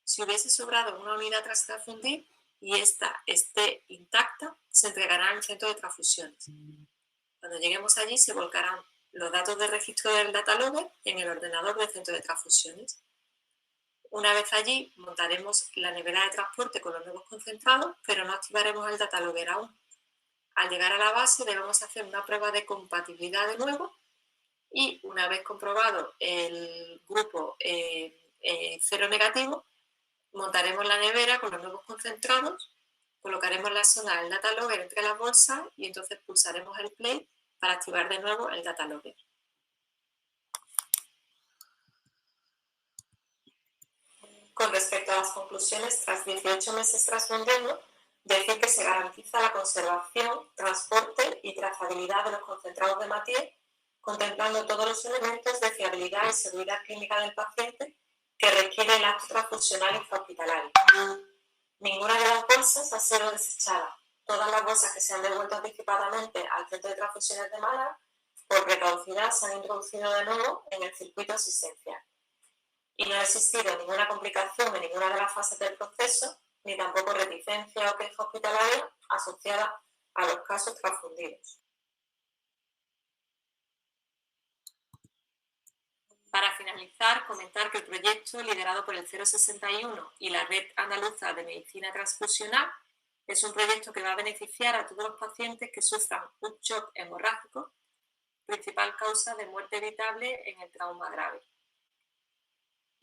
Si hubiese sobrado una unidad tras transfundir y esta esté intacta, se entregará en el centro de transfusiones. Cuando lleguemos allí se volcarán los datos de registro del datalogger en el ordenador del centro de transfusiones. Una vez allí montaremos la nevera de transporte con los nuevos concentrados, pero no activaremos el datalogger aún. Al llegar a la base debemos hacer una prueba de compatibilidad de nuevo y una vez comprobado el grupo cero negativo, montaremos la nevera con los nuevos concentrados, colocaremos la sonda del datalogger entre las bolsas y entonces pulsaremos el play para activar de nuevo el datalogger. Con respecto a las conclusiones, tras 18 meses transfundiendo, decir que se garantiza la conservación, transporte y trazabilidad de los concentrados de Matías, contemplando todos los elementos de fiabilidad y seguridad clínica del paciente que requiere el acto transfusional intrahospitalario. Ninguna de las bolsas ha sido desechada. Todas las bolsas que se han devuelto anticipadamente al centro de transfusiones de Málaga, por precaución, se han introducido de nuevo en el circuito asistencial. Y no ha existido ninguna complicación en ninguna de las fases del proceso, ni tampoco reticencia o queja hospitalaria asociada a los casos transfundidos. Para finalizar, comentar que el proyecto liderado por el 061 y la Red Andaluza de Medicina Transfusional es un proyecto que va a beneficiar a todos los pacientes que sufran un shock hemorrágico, principal causa de muerte evitable en el trauma grave.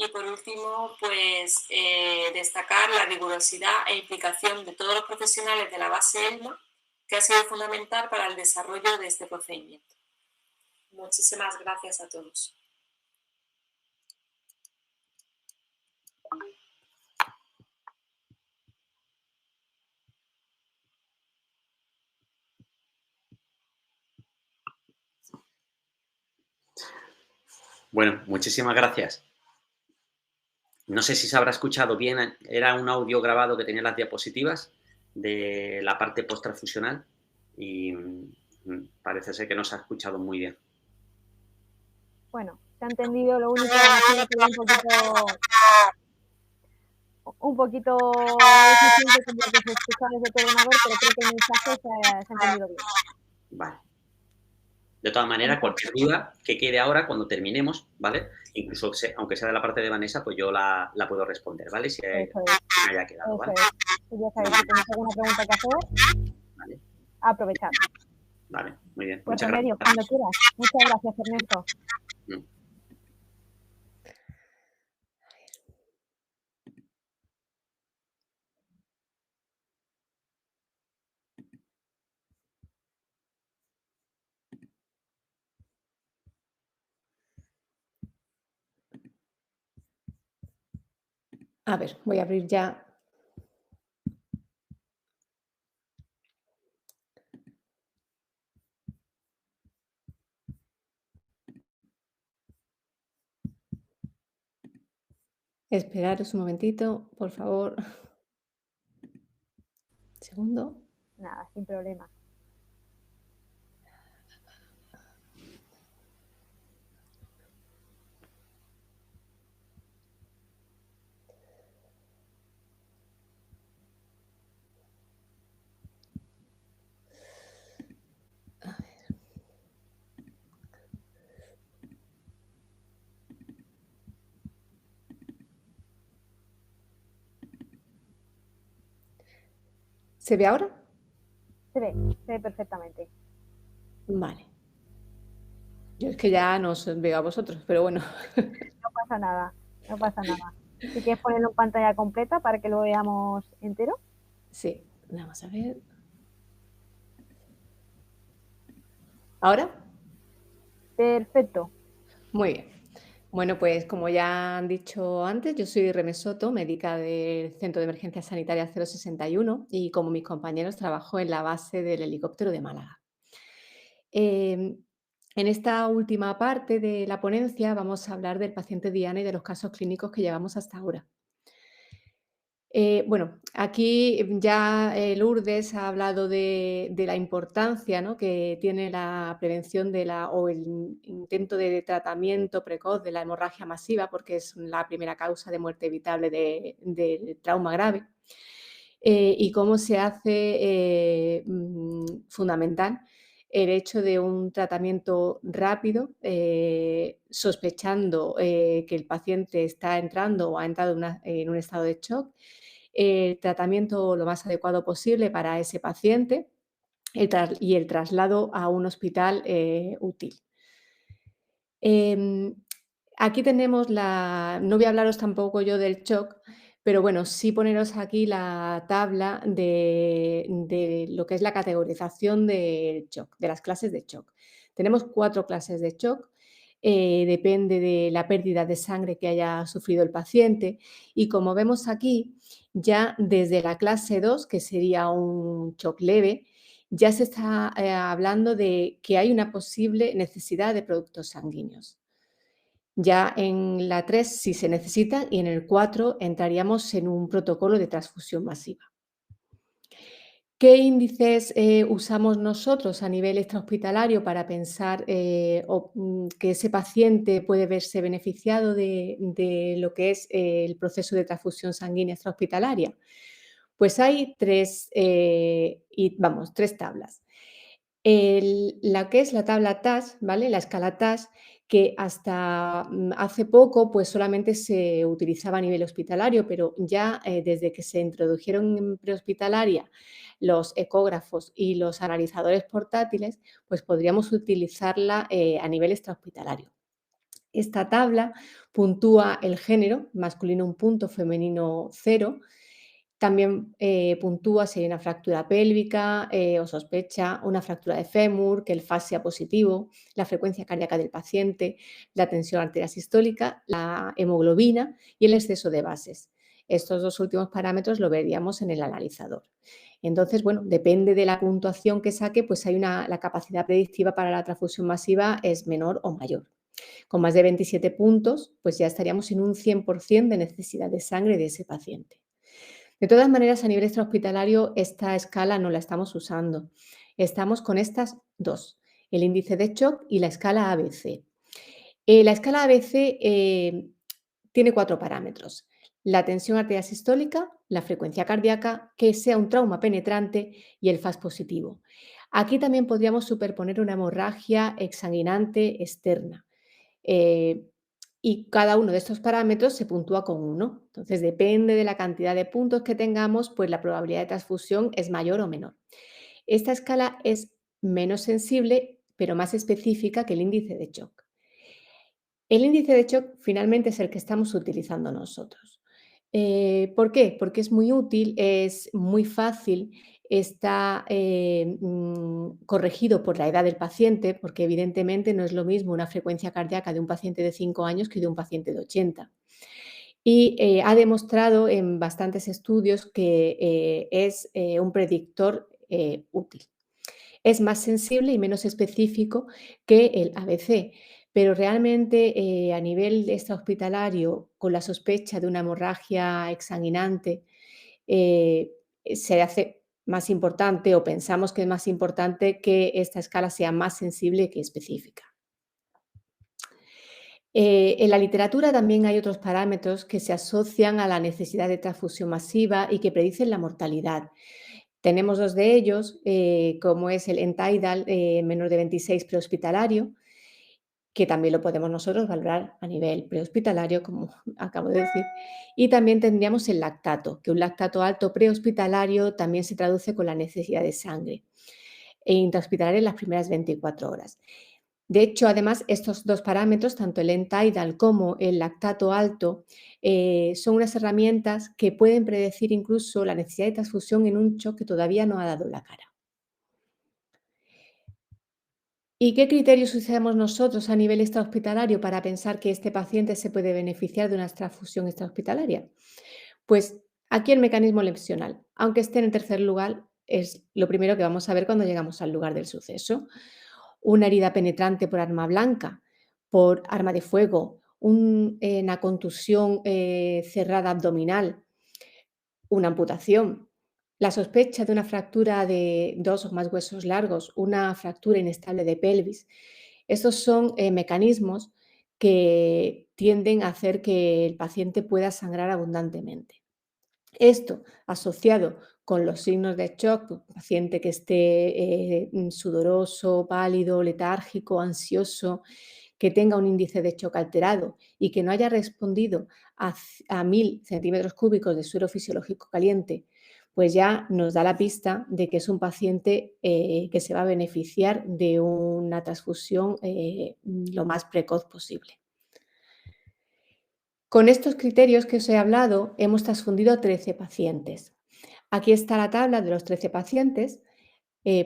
Y por último, pues destacar la rigurosidad e implicación de todos los profesionales de la base ELMA, que ha sido fundamental para el desarrollo de este procedimiento. Muchísimas gracias a todos. Bueno, muchísimas gracias. No sé si se habrá escuchado bien, era un audio grabado que tenía las diapositivas de la parte post-transfusional y parece ser que no se ha escuchado muy bien. Bueno, se ha entendido, lo único que ha sido un poquito deficiente como que se escucha desde tu ordenador, pero creo que el mensaje se ha entendido bien. Vale. De todas maneras, cualquier duda que quede ahora, cuando terminemos, ¿vale? Incluso aunque sea de la parte de Vanessa, pues yo la puedo responder, ¿vale? Si me haya quedado, ¿vale? Pues ya sabéis, si tenéis alguna pregunta que hacer, vale. aprovechad. Vale, muy bien. Pues Muchas Remedio, gracias. cuando quieras. Muchas gracias, Ernesto. A ver, voy a abrir ya. Esperaros un momentito, por favor. Segundo. Nada, sin problema. A ver. ¿Se ve ahora? Se ve perfectamente. Vale. Yo es que ya no os veo a vosotros, pero bueno. No pasa nada, no pasa nada. Si quieres ponerlo en pantalla completa para que lo veamos entero. Sí, vamos a ver. ¿Ahora? Perfecto. Muy bien. Bueno, pues como ya han dicho antes, yo soy Remés Soto, médica del Centro de Emergencias Sanitarias 061 y como mis compañeros trabajo en la base del helicóptero de Málaga. Em, en esta última parte de la ponencia vamos a hablar del paciente Diana y de los casos clínicos que llevamos hasta ahora. Bueno, aquí ya Lourdes ha hablado de la importancia, ¿no?, que tiene la prevención o el intento de tratamiento precoz de la hemorragia masiva, porque es la primera causa de muerte evitable de trauma grave. Y cómo se hace fundamental el hecho de un tratamiento rápido, sospechando que el paciente está entrando o ha entrado en un estado de shock, el tratamiento lo más adecuado posible para ese paciente y el traslado a un hospital útil. Em, Aquí tenemos no voy a hablaros tampoco yo del shock, pero bueno, sí poneros aquí la tabla de lo que es la categorización del shock, de las clases de shock. Tenemos 4 clases de shock, depende de la pérdida de sangre que haya sufrido el paciente y como vemos aquí, ya desde la clase 2, que sería un shock leve, ya se está hablando de que hay una posible necesidad de productos sanguíneos. Ya en la 3 sí se necesita y en el 4 entraríamos en un protocolo de transfusión masiva. ¿Qué índices usamos nosotros a nivel extrahospitalario para pensar que ese paciente puede verse beneficiado de lo que es el proceso de transfusión sanguínea extrahospitalaria? Pues hay 3 tablas. La que es la tabla TAS, ¿vale? La escala TAS, que hasta hace poco pues solamente se utilizaba a nivel hospitalario, pero ya desde que se introdujeron en prehospitalaria los ecógrafos y los analizadores portátiles, pues podríamos utilizarla a nivel extrahospitalario. Esta tabla puntúa el género, masculino 1 punto, femenino 0. También puntúa si hay una fractura pélvica o sospecha una fractura de fémur, que el FAS sea positivo, la frecuencia cardíaca del paciente, la tensión arterial sistólica, la hemoglobina y el exceso de bases. Estos 2 últimos parámetros lo veríamos en el analizador. Entonces, bueno, depende de la puntuación que saque, pues la capacidad predictiva para la transfusión masiva es menor o mayor. Con más de 27 puntos, pues ya estaríamos en un 100% de necesidad de sangre de ese paciente. De todas maneras, a nivel extrahospitalario, esta escala no la estamos usando. Estamos con estas 2, el índice de shock y la escala ABC. La escala ABC tiene 4 parámetros: la tensión arterial sistólica, la frecuencia cardíaca, que sea un trauma penetrante y el FAS positivo. Aquí también podríamos superponer una hemorragia exsanguinante externa. Y cada uno de estos parámetros se puntúa con 1. Entonces, depende de la cantidad de puntos que tengamos, pues la probabilidad de transfusión es mayor o menor. Esta escala es menos sensible, pero más específica que el índice de shock. El índice de shock finalmente es el que estamos utilizando nosotros. ¿Por qué? Porque es muy útil, es muy fácil, está corregido por la edad del paciente, porque evidentemente no es lo mismo una frecuencia cardíaca de un paciente de 5 años que de un paciente de 80. Y ha demostrado en bastantes estudios que es un predictor útil. Es más sensible y menos específico que el ABC, pero realmente a nivel extrahospitalario, con la sospecha de una hemorragia exsanguinante, se hace más importante o pensamos que es más importante que esta escala sea más sensible que específica. En la literatura también hay otros parámetros que se asocian a la necesidad de transfusión masiva y que predicen la mortalidad. Tenemos 2 de ellos, como es el end-tidal menor de 26 prehospitalario, que también lo podemos nosotros valorar a nivel prehospitalario, como acabo de decir, y también tendríamos el lactato, que un lactato alto prehospitalario también se traduce con la necesidad de sangre intrahospitalaria en las primeras 24 horas. De hecho, además, estos 2 parámetros, tanto el end-tidal como el lactato alto, son unas herramientas que pueden predecir incluso la necesidad de transfusión en un shock que todavía no ha dado la cara. ¿Y qué criterios usamos nosotros a nivel extrahospitalario para pensar que este paciente se puede beneficiar de una transfusión extrahospitalaria? Pues aquí el mecanismo lesional, aunque esté en tercer lugar, es lo primero que vamos a ver cuando llegamos al lugar del suceso. una herida penetrante por arma blanca, por arma de fuego, una contusión cerrada abdominal, una amputación, la sospecha de una fractura de 2 o más huesos largos, una fractura inestable de pelvis. Estos son mecanismos que tienden a hacer que el paciente pueda sangrar abundantemente. Esto asociado con los signos de shock, un paciente que esté sudoroso, pálido, letárgico, ansioso, que tenga un índice de shock alterado y que no haya respondido a 1000 centímetros cúbicos de suero fisiológico caliente, pues ya nos da la pista de que es un paciente que se va a beneficiar de una transfusión lo más precoz posible. Con estos criterios que os he hablado, hemos transfundido 13 pacientes. Aquí está la tabla de los 13 pacientes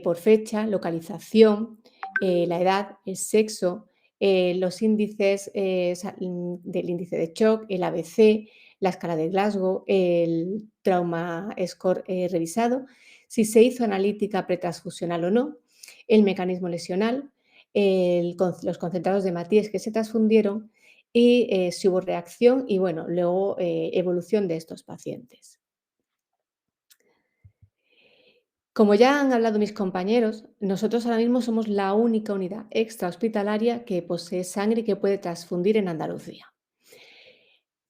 por fecha, localización, la edad, el sexo, los índices del índice de shock, el ABC, la escala de Glasgow, el trauma score revisado, si se hizo analítica pretransfusional o no, el mecanismo lesional, los concentrados de hematíes que se transfundieron y si hubo reacción y, bueno, luego evolución de estos pacientes. Como ya han hablado mis compañeros, nosotros ahora mismo somos la única unidad extrahospitalaria que posee sangre y que puede transfundir en Andalucía.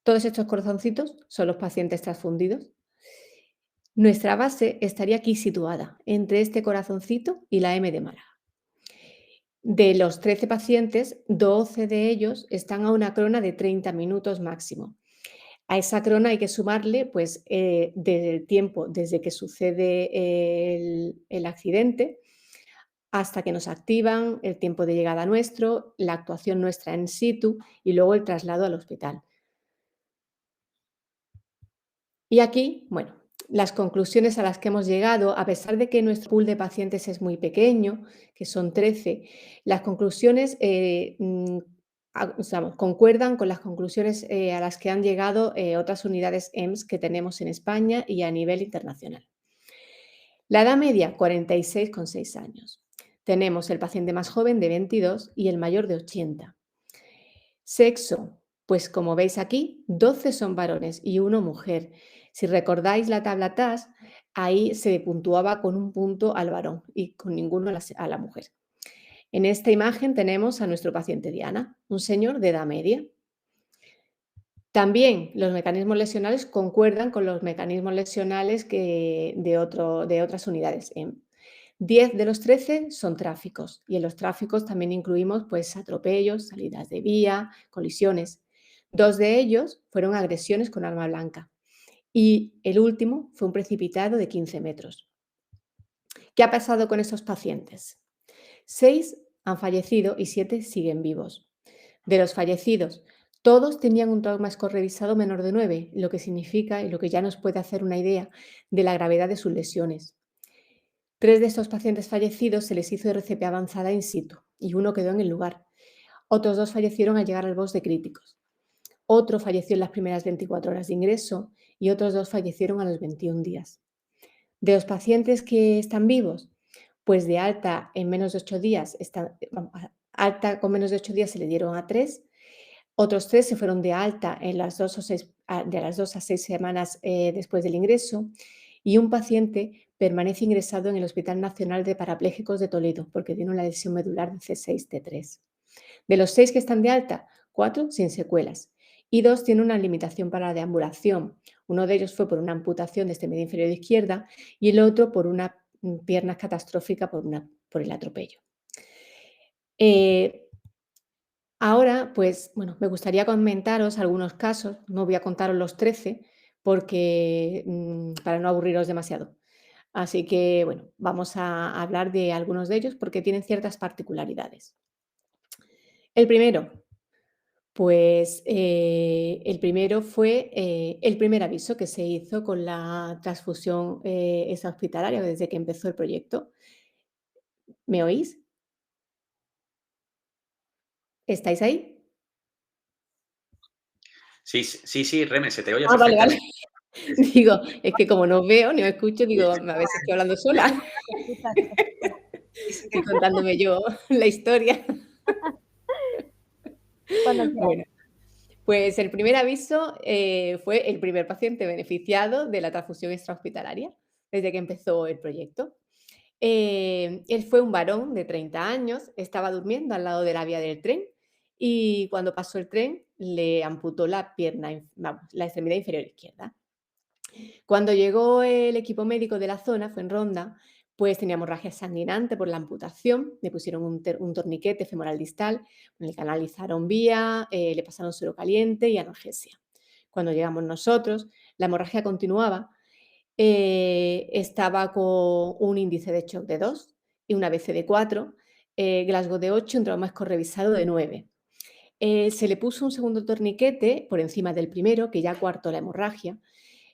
Todos estos corazoncitos son los pacientes transfundidos. Nuestra base estaría aquí situada, entre este corazoncito y la M de Málaga. De los 13 pacientes, 12 de ellos están a una crona de 30 minutos máximo. A esa crona hay que sumarle pues, del tiempo desde que sucede el accidente hasta que nos activan, el tiempo de llegada nuestro, la actuación nuestra in situ y luego el traslado al hospital. Y aquí, bueno, las conclusiones a las que hemos llegado, a pesar de que nuestro pool de pacientes es muy pequeño, que son 13, las conclusiones concuerdan con las conclusiones a las que han llegado otras unidades EMS que tenemos en España y a nivel internacional. La edad media, 46,6 años. Tenemos el paciente más joven de 22 y el mayor de 80. Sexo, pues como veis aquí, 12 son varones y 1 mujer. Si recordáis la tabla TAS, ahí se puntuaba con un punto al varón y con ninguno a la mujer. En esta imagen tenemos a nuestro paciente Diana, un señor de edad media. También los mecanismos lesionales concuerdan con los mecanismos lesionales de otras unidades. 10 de los 13 son tráficos y en los tráficos también incluimos pues, atropellos, salidas de vía, colisiones. 2 de ellos fueron agresiones con arma blanca y el último fue un precipitado de 15 metros. ¿Qué ha pasado con estos pacientes? 6 han fallecido y 7 siguen vivos. De los fallecidos, todos tenían un trauma score revisado menor de 9, lo que significa y lo que ya nos puede hacer una idea de la gravedad de sus lesiones. 3 de estos pacientes fallecidos se les hizo RCP avanzada in situ y 1 quedó en el lugar. Otros 2 fallecieron al llegar al BOS de críticos. Otro falleció en las primeras 24 horas de ingreso y otros 2 fallecieron a los 21 días. De los pacientes que están vivos, pues de alta en menos de 8 días, alta con menos de 8 días se le dieron a 3, otros 3 se fueron de alta en las 2 a 6 semanas después del ingreso y un paciente permanece ingresado en el Hospital Nacional de Parapléjicos de Toledo porque tiene una lesión medular de C6-T3. De los 6 que están de alta, 4 sin secuelas y 2 tienen una limitación para la deambulación. Uno de ellos fue por una amputación de este medio inferior de izquierda y el otro por una pierna catastrófica por el atropello. Ahora, pues, bueno, me gustaría comentaros algunos casos, no voy a contaros los 13 porque para no aburriros demasiado. Así que, bueno, vamos a hablar de algunos de ellos porque tienen ciertas particularidades. El primero, pues el primero fue el primer aviso que se hizo con la transfusión extrahospitalaria desde que empezó el proyecto. ¿Me oís? ¿Estáis ahí? Sí, Reme, se te oye Vale. perfectamente. Digo, es que como no veo ni me escucho, digo, a ver si estoy hablando sola. Estoy contándome yo la historia. Cuando quieras. Bueno, pues el primer aviso fue el primer paciente beneficiado de la transfusión extrahospitalaria desde que empezó el proyecto. Él fue un varón de 30 años, estaba durmiendo al lado de la vía del tren y cuando pasó el tren le amputó la pierna, vamos, la extremidad inferior izquierda. Cuando llegó el equipo médico de la zona, fue en Ronda, pues tenía hemorragia sanguinante por la amputación, le pusieron un torniquete femoral distal, con el que analizaron vía, le pasaron suero caliente y analgesia. Cuando llegamos nosotros, la hemorragia continuaba, estaba con un índice de shock de 2 y una BC de 4, Glasgow de 8 y un trauma revisado de 9. Se le puso un segundo torniquete por encima del primero, que ya coartó la hemorragia.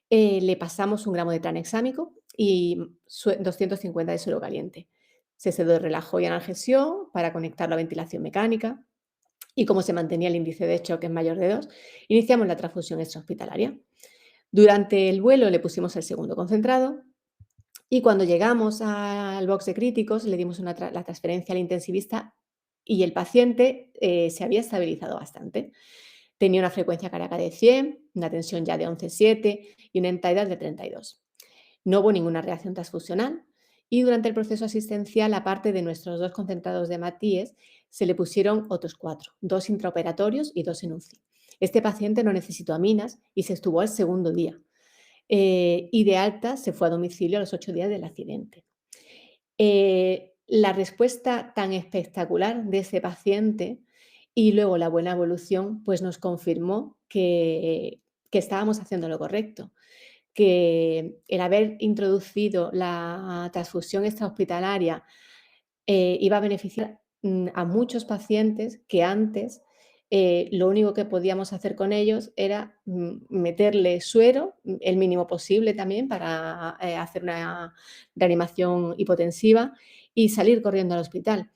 Le pasamos 1 gramo de tranexámico y 250 de suero caliente. Se sedó de relajo y analgesió para conectar la ventilación mecánica y como se mantenía el índice de shock en mayor de 2, iniciamos la transfusión extrahospitalaria. Durante el vuelo le pusimos el segundo concentrado y cuando llegamos al box de críticos le dimos la transferencia al intensivista y el paciente se había estabilizado bastante. Tenía una frecuencia cardíaca de 100, una tensión ya de 11,7 y una end-tidal de 32. No hubo ninguna reacción transfusional y durante el proceso asistencial, aparte de nuestros 2 concentrados de Matíes, se le pusieron otros 4, 2 intraoperatorios y 2 en UCI. Este paciente no necesitó aminas y se estuvo al segundo día. Y de alta se fue a domicilio a los 8 días del accidente. La respuesta tan espectacular de ese paciente y luego la buena evolución, pues nos confirmó que estábamos haciendo lo correcto, que el haber introducido la transfusión extrahospitalaria iba a beneficiar a muchos pacientes que antes lo único que podíamos hacer con ellos era meterle suero, el mínimo posible también para hacer una reanimación hipotensiva y salir corriendo al hospital.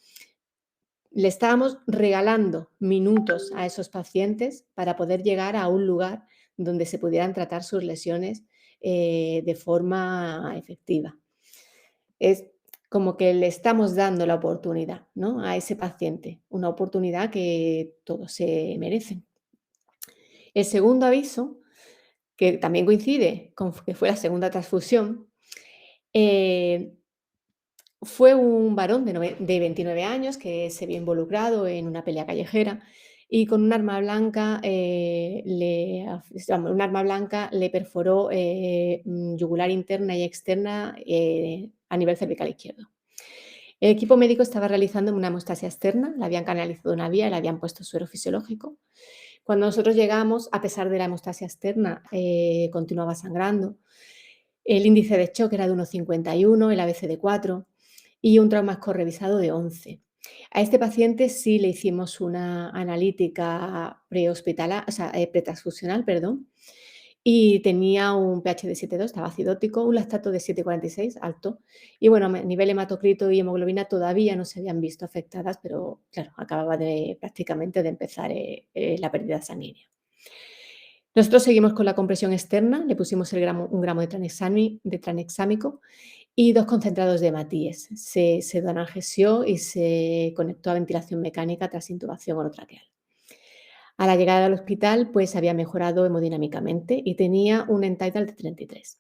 Le estábamos regalando minutos a esos pacientes para poder llegar a un lugar donde se pudieran tratar sus lesiones de forma efectiva. Es como que le estamos dando la oportunidad, ¿no?, a ese paciente, una oportunidad que todos se merecen. El segundo aviso, que también coincide con que fue la segunda transfusión, fue un varón de 29 años que se vio involucrado en una pelea callejera y con un arma blanca, le perforó yugular interna y externa a nivel cervical izquierdo. El equipo médico estaba realizando una hemostasia externa, le habían canalizado una vía y le habían puesto suero fisiológico. Cuando nosotros llegamos, a pesar de la hemostasia externa, continuaba sangrando. El índice de shock era de 1,51, el ABC de 4 y un trauma revisado de 11. A este paciente sí le hicimos una analítica pretransfusional, y tenía un pH de 7,2, estaba acidótico, un lactato de 7,46, alto, y bueno, a nivel hematocrito y hemoglobina todavía no se habían visto afectadas, pero claro, acababa prácticamente de empezar la pérdida sanguínea. Nosotros seguimos con la compresión externa, le pusimos 1 gramo de tranexámico y 2 concentrados de Matíes. Se analgesió y se conectó a ventilación mecánica tras intubación orotraqueal. A la llegada al hospital, pues había mejorado hemodinámicamente y tenía un end-tidal de 33.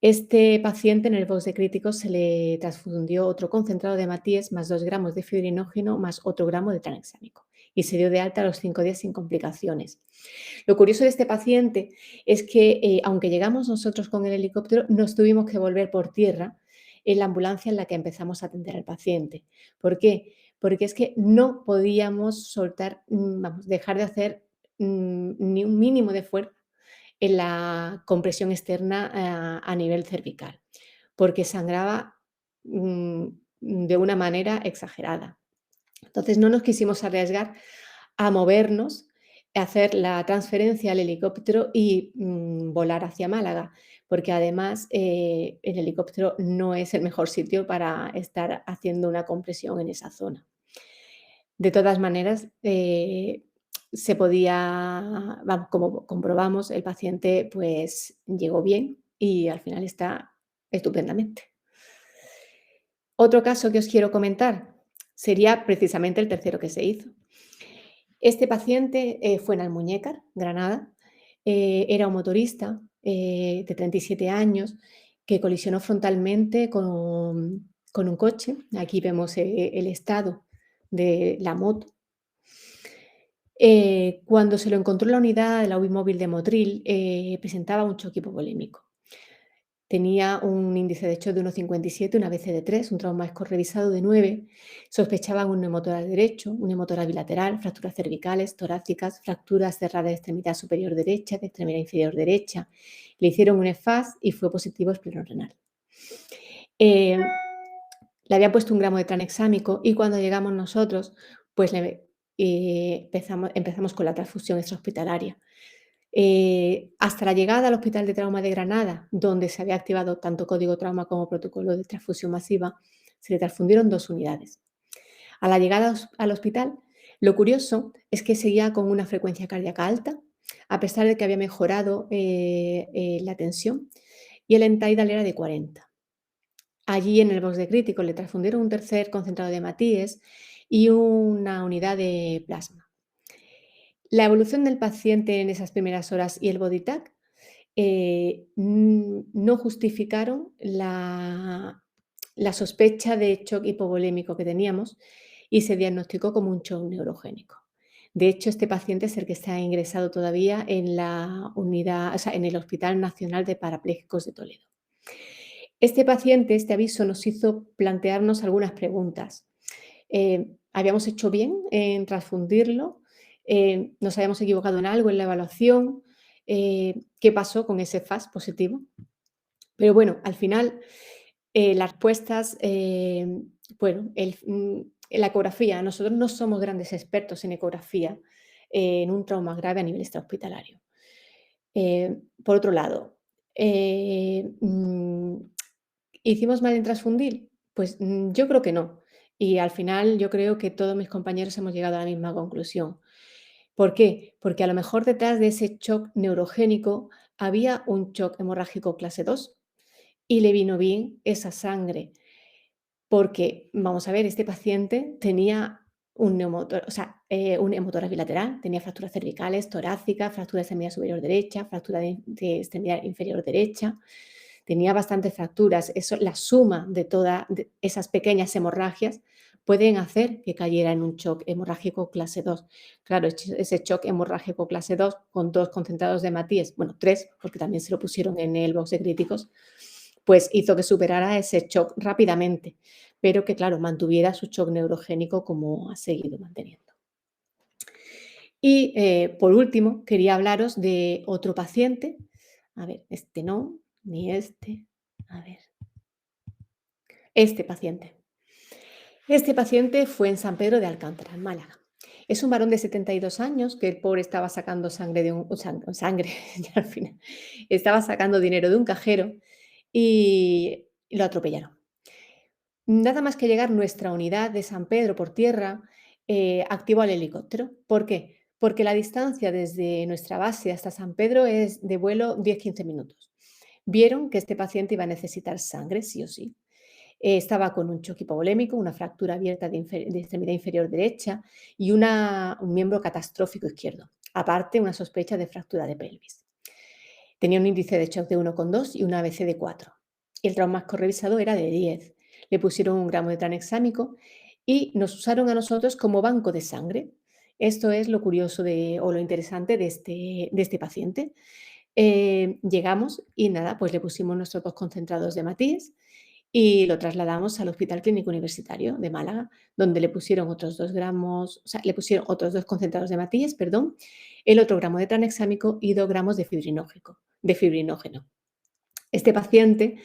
Este paciente en el box de críticos se le transfundió otro concentrado de Matíes más 2 gramos de fibrinógeno más otro gramo de tranexámico y se dio de alta a los 5 días sin complicaciones. Lo curioso de este paciente es que, aunque llegamos nosotros con el helicóptero, nos tuvimos que volver por tierra en la ambulancia en la que empezamos a atender al paciente. ¿Por qué? Porque es que no podíamos soltar, dejar de hacer ni un mínimo de esfuerzo en la compresión externa a nivel cervical, porque sangraba de una manera exagerada. Entonces no nos quisimos arriesgar a movernos, a hacer la transferencia al helicóptero y volar hacia Málaga, porque además el helicóptero no es el mejor sitio para estar haciendo una compresión en esa zona. De todas maneras, se podía, como comprobamos, el paciente pues llegó bien y al final está estupendamente. Otro caso que os quiero comentar sería precisamente el tercero que se hizo. Este paciente fue en Almuñécar, Granada. Era un motorista de 37 años que colisionó frontalmente con un coche. Aquí vemos el estado de la moto. Cuando se lo encontró en la unidad de la UBI móvil de Motril, presentaba un choque hipovolémico. Tenía un índice de choque de 1,57, una BC de 3, un trauma revisado de 9. Sospechaban un neumotórax derecho, un neumotórax bilateral, fracturas cervicales, torácicas, fracturas cerradas de extremidad superior derecha, de extremidad inferior derecha. Le hicieron un EFAS y fue positivo esplenorenal. Le había puesto un gramo de tranexámico y cuando llegamos nosotros, pues empezamos con la transfusión extrahospitalaria. Hasta la llegada al Hospital de Trauma de Granada, donde se había activado tanto código trauma como protocolo de transfusión masiva, se le transfundieron 2 unidades. A la llegada al hospital, lo curioso es que seguía con una frecuencia cardíaca alta, a pesar de que había mejorado la tensión, y el end-tidal era de 40. Allí en el box de crítico le transfundieron un tercer concentrado de Matíes y una unidad de plasma. La evolución del paciente en esas primeras horas y el body tag no justificaron la sospecha de shock hipovolémico que teníamos y se diagnosticó como un shock neurogénico. De hecho, este paciente es el que está ingresado todavía en la unidad, o sea, en el Hospital Nacional de Parapléjicos de Toledo. Este paciente, este aviso nos hizo plantearnos algunas preguntas. ¿Habíamos hecho bien en transfundirlo? ¿Nos habíamos equivocado en algo en la evaluación? ¿Qué pasó con ese FAS positivo? Pero bueno, al final las respuestas, bueno, la ecografía, nosotros no somos grandes expertos en ecografía en un trauma grave a nivel extrahospitalario. Por otro lado, ¿hicimos mal en transfundir? Pues yo creo que no. Y al final yo creo que todos mis compañeros hemos llegado a la misma conclusión. ¿Por qué? Porque a lo mejor detrás de ese shock neurogénico había un shock hemorrágico clase 2 y le vino bien esa sangre. Porque, vamos a ver, este paciente tenía un hemotórax bilateral, tenía fracturas cervicales, torácicas, fractura de extremidad superior derecha, fractura de extremidad inferior derecha. Tenía bastantes fracturas. Eso, la suma de todas esas pequeñas hemorragias pueden hacer que cayera en un shock hemorrágico clase 2. Claro, ese shock hemorrágico clase 2 con 2 concentrados de Matíes, bueno, 3, porque también se lo pusieron en el box de críticos, pues hizo que superara ese shock rápidamente, pero que, claro, mantuviera su shock neurogénico como ha seguido manteniendo. Y, por último, quería hablaros de otro paciente. A ver, este no, ni este. A ver. Este paciente. Este paciente fue en San Pedro de Alcántara, en Málaga. Es un varón de 72 años que el pobre estaba sacando sangre de ya al final, estaba sacando dinero de un cajero y lo atropellaron. Nada más que llegar nuestra unidad de San Pedro por tierra, activó el helicóptero. ¿Por qué? Porque la distancia desde nuestra base hasta San Pedro es de vuelo 10-15 minutos. Vieron que este paciente iba a necesitar sangre, sí o sí. Estaba con un choque hipovolémico, una fractura abierta de extremidad inferior derecha y un miembro catastrófico izquierdo. Aparte, una sospecha de fractura de pelvis. Tenía un índice de shock de 1,2 y una ABC de 4. Y el trauma revisado era de 10. Le pusieron un gramo de tranexámico y nos usaron a nosotros como banco de sangre. Esto es lo curioso o lo interesante de este paciente. Llegamos y nada, pues le pusimos nuestros 2 concentrados de Matíes y lo trasladamos al Hospital Clínico Universitario de Málaga, donde le pusieron otros 2 gramos, o sea, le pusieron otros 2 concentrados de Matíes, perdón, el otro gramo de tranexámico y 2 gramos de fibrinógeno. Este paciente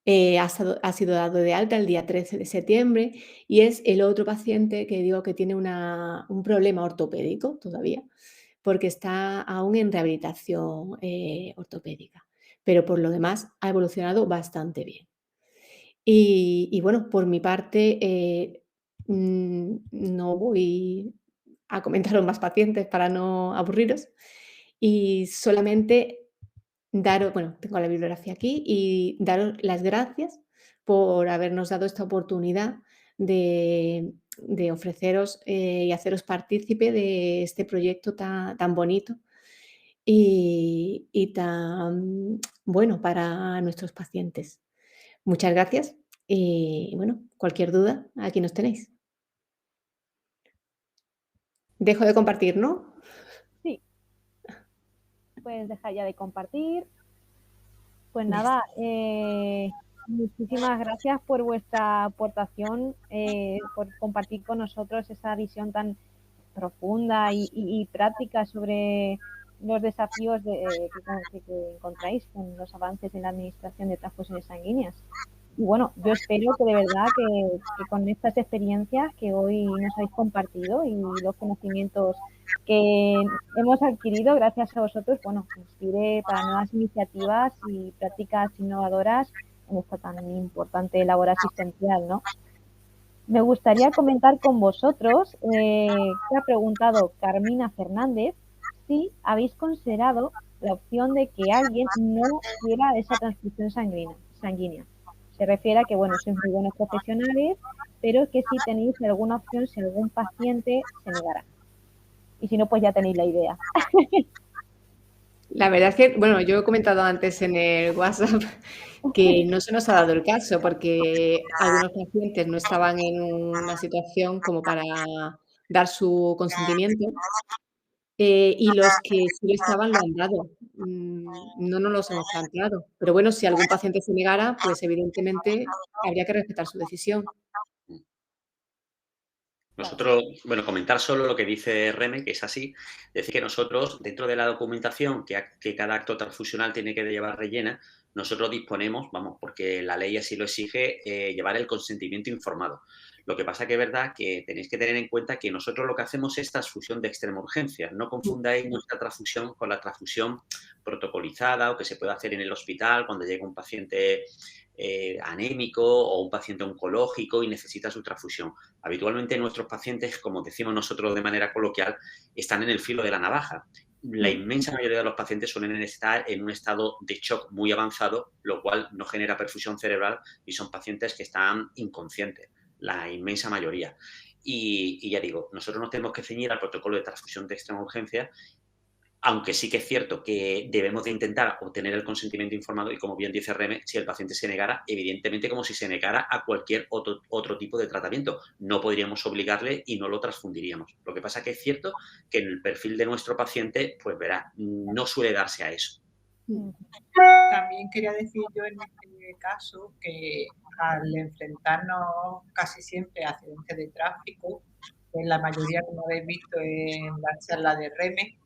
ha sido dado de alta el día 13 de septiembre y es el otro paciente que digo que tiene un problema ortopédico todavía, porque está aún en rehabilitación ortopédica, pero por lo demás ha evolucionado bastante bien. Y bueno, por mi parte, no voy a comentaros más pacientes para no aburriros y solamente daros, bueno, tengo la bibliografía aquí y daros las gracias por habernos dado esta oportunidad de ofreceros y haceros partícipe de este proyecto tan bonito y tan bueno para nuestros pacientes. Muchas gracias y bueno, cualquier duda, aquí nos tenéis. Dejo de compartir, ¿no? Sí, puedes dejar ya de compartir. Pues Ya nada, muchísimas gracias por vuestra aportación, por compartir con nosotros esa visión tan profunda y práctica sobre los desafíos que encontráis con los avances en la administración de transfusiones sanguíneas. Y bueno, yo espero que de verdad que con estas experiencias que hoy nos habéis compartido y los conocimientos que hemos adquirido gracias a vosotros, bueno, inspire para nuevas iniciativas y prácticas innovadoras en esta tan importante labor asistencial, ¿no? Me gustaría comentar con vosotros, que ha preguntado Carmina Fernández, si habéis considerado la opción de que alguien no quiera esa transfusión sanguínea. Se refiere a que, bueno, sois muy buenos profesionales, pero que si tenéis alguna opción si algún paciente se negara. Y si no, pues ya tenéis la idea. La verdad es que, bueno, yo he comentado antes en el WhatsApp que no se nos ha dado el caso porque algunos pacientes no estaban en una situación como para dar su consentimiento y los que sí lo estaban lo han dado. No nos los hemos planteado. Pero bueno, si algún paciente se negara, pues evidentemente habría que respetar su decisión. Nosotros, bueno, comentar solo lo que dice Reme, que es así, decir que nosotros, dentro de la documentación que cada acto transfusional tiene que llevar rellena, nosotros disponemos, vamos, porque la ley así lo exige, llevar el consentimiento informado. Lo que pasa que es verdad que tenéis que tener en cuenta que nosotros lo que hacemos es transfusión de extrema urgencia. No confundáis nuestra transfusión con la transfusión protocolizada o que se puede hacer en el hospital cuando llega un paciente anémico o un paciente oncológico y necesita su transfusión. Habitualmente nuestros pacientes, como decimos nosotros de manera coloquial, están en el filo de la navaja. La inmensa mayoría de los pacientes suelen estar en un estado de shock muy avanzado, lo cual no genera perfusión cerebral y son pacientes que están inconscientes, la inmensa mayoría. Y ya digo, nosotros nos tenemos que ceñir al protocolo de transfusión de extrema urgencia, aunque sí que es cierto que debemos de intentar obtener el consentimiento informado y, como bien dice Reme, si el paciente se negara, evidentemente como si se negara a cualquier otro tipo de tratamiento. No podríamos obligarle y no lo transfundiríamos. Lo que pasa que es cierto que en el perfil de nuestro paciente, pues verá, no suele darse a eso. También quería decir yo en este caso que al enfrentarnos casi siempre a accidentes de tráfico, en la mayoría, como habéis visto en la charla de Reme,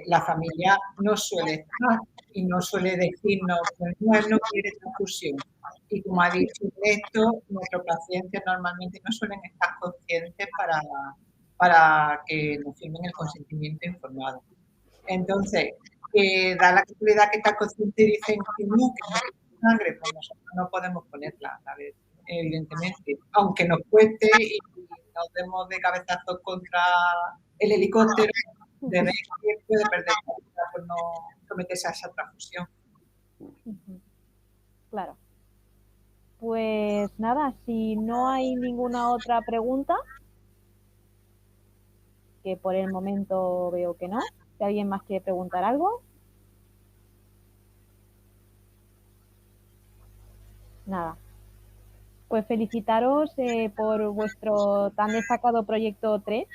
la familia no suele estar y no suele decirnos, pues no, él no quiere transfusión. Y como ha dicho esto, nuestros pacientes normalmente no suelen estar conscientes para que nos firmen el consentimiento informado. Entonces, da la casualidad que está consciente y dicen que no quieren sangre, pues nosotros no podemos ponerla, ¿sabes? Evidentemente, aunque nos cueste y nos demos de cabezazos contra el helicóptero, de ver quién puede perder la vida por no someterse a esa transfusión. Claro. Pues nada, si no hay ninguna otra pregunta, que por el momento veo que no, si alguien más quiere preguntar algo. Nada. Pues felicitaros por vuestro tan destacado proyecto 3.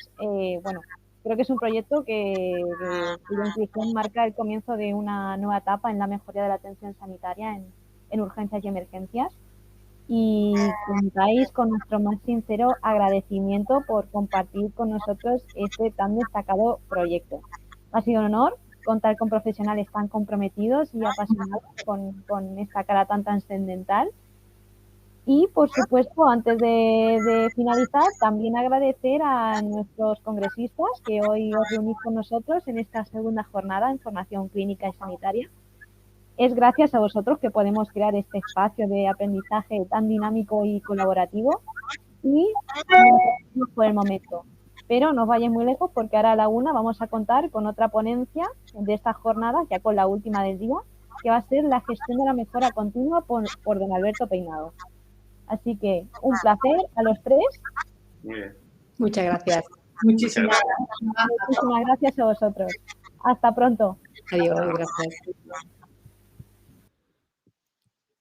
Bueno, creo que es un proyecto cuya inclusión marca el comienzo de una nueva etapa en la mejoría de la atención sanitaria en urgencias y emergencias. Y contáis con nuestro más sincero agradecimiento por compartir con nosotros este tan destacado proyecto. Ha sido un honor contar con profesionales tan comprometidos y apasionados con esta cara tan trascendental. Y, por supuesto, antes de finalizar, también agradecer a nuestros congresistas que hoy os reunís con nosotros en esta segunda jornada en formación clínica y sanitaria. Es gracias a vosotros que podemos crear este espacio de aprendizaje tan dinámico y colaborativo. Y por el momento. Pero no os vayáis muy lejos porque ahora a la 1 vamos a contar con otra ponencia de esta jornada, ya con la última del día, que va a ser la gestión de la mejora continua por don Alberto Peinado. Así que un placer a los tres. Muy bien. Muchas gracias. Muchísimas Muchas gracias. Muchísimas gracias a vosotros. Hasta pronto. Adiós, gracias.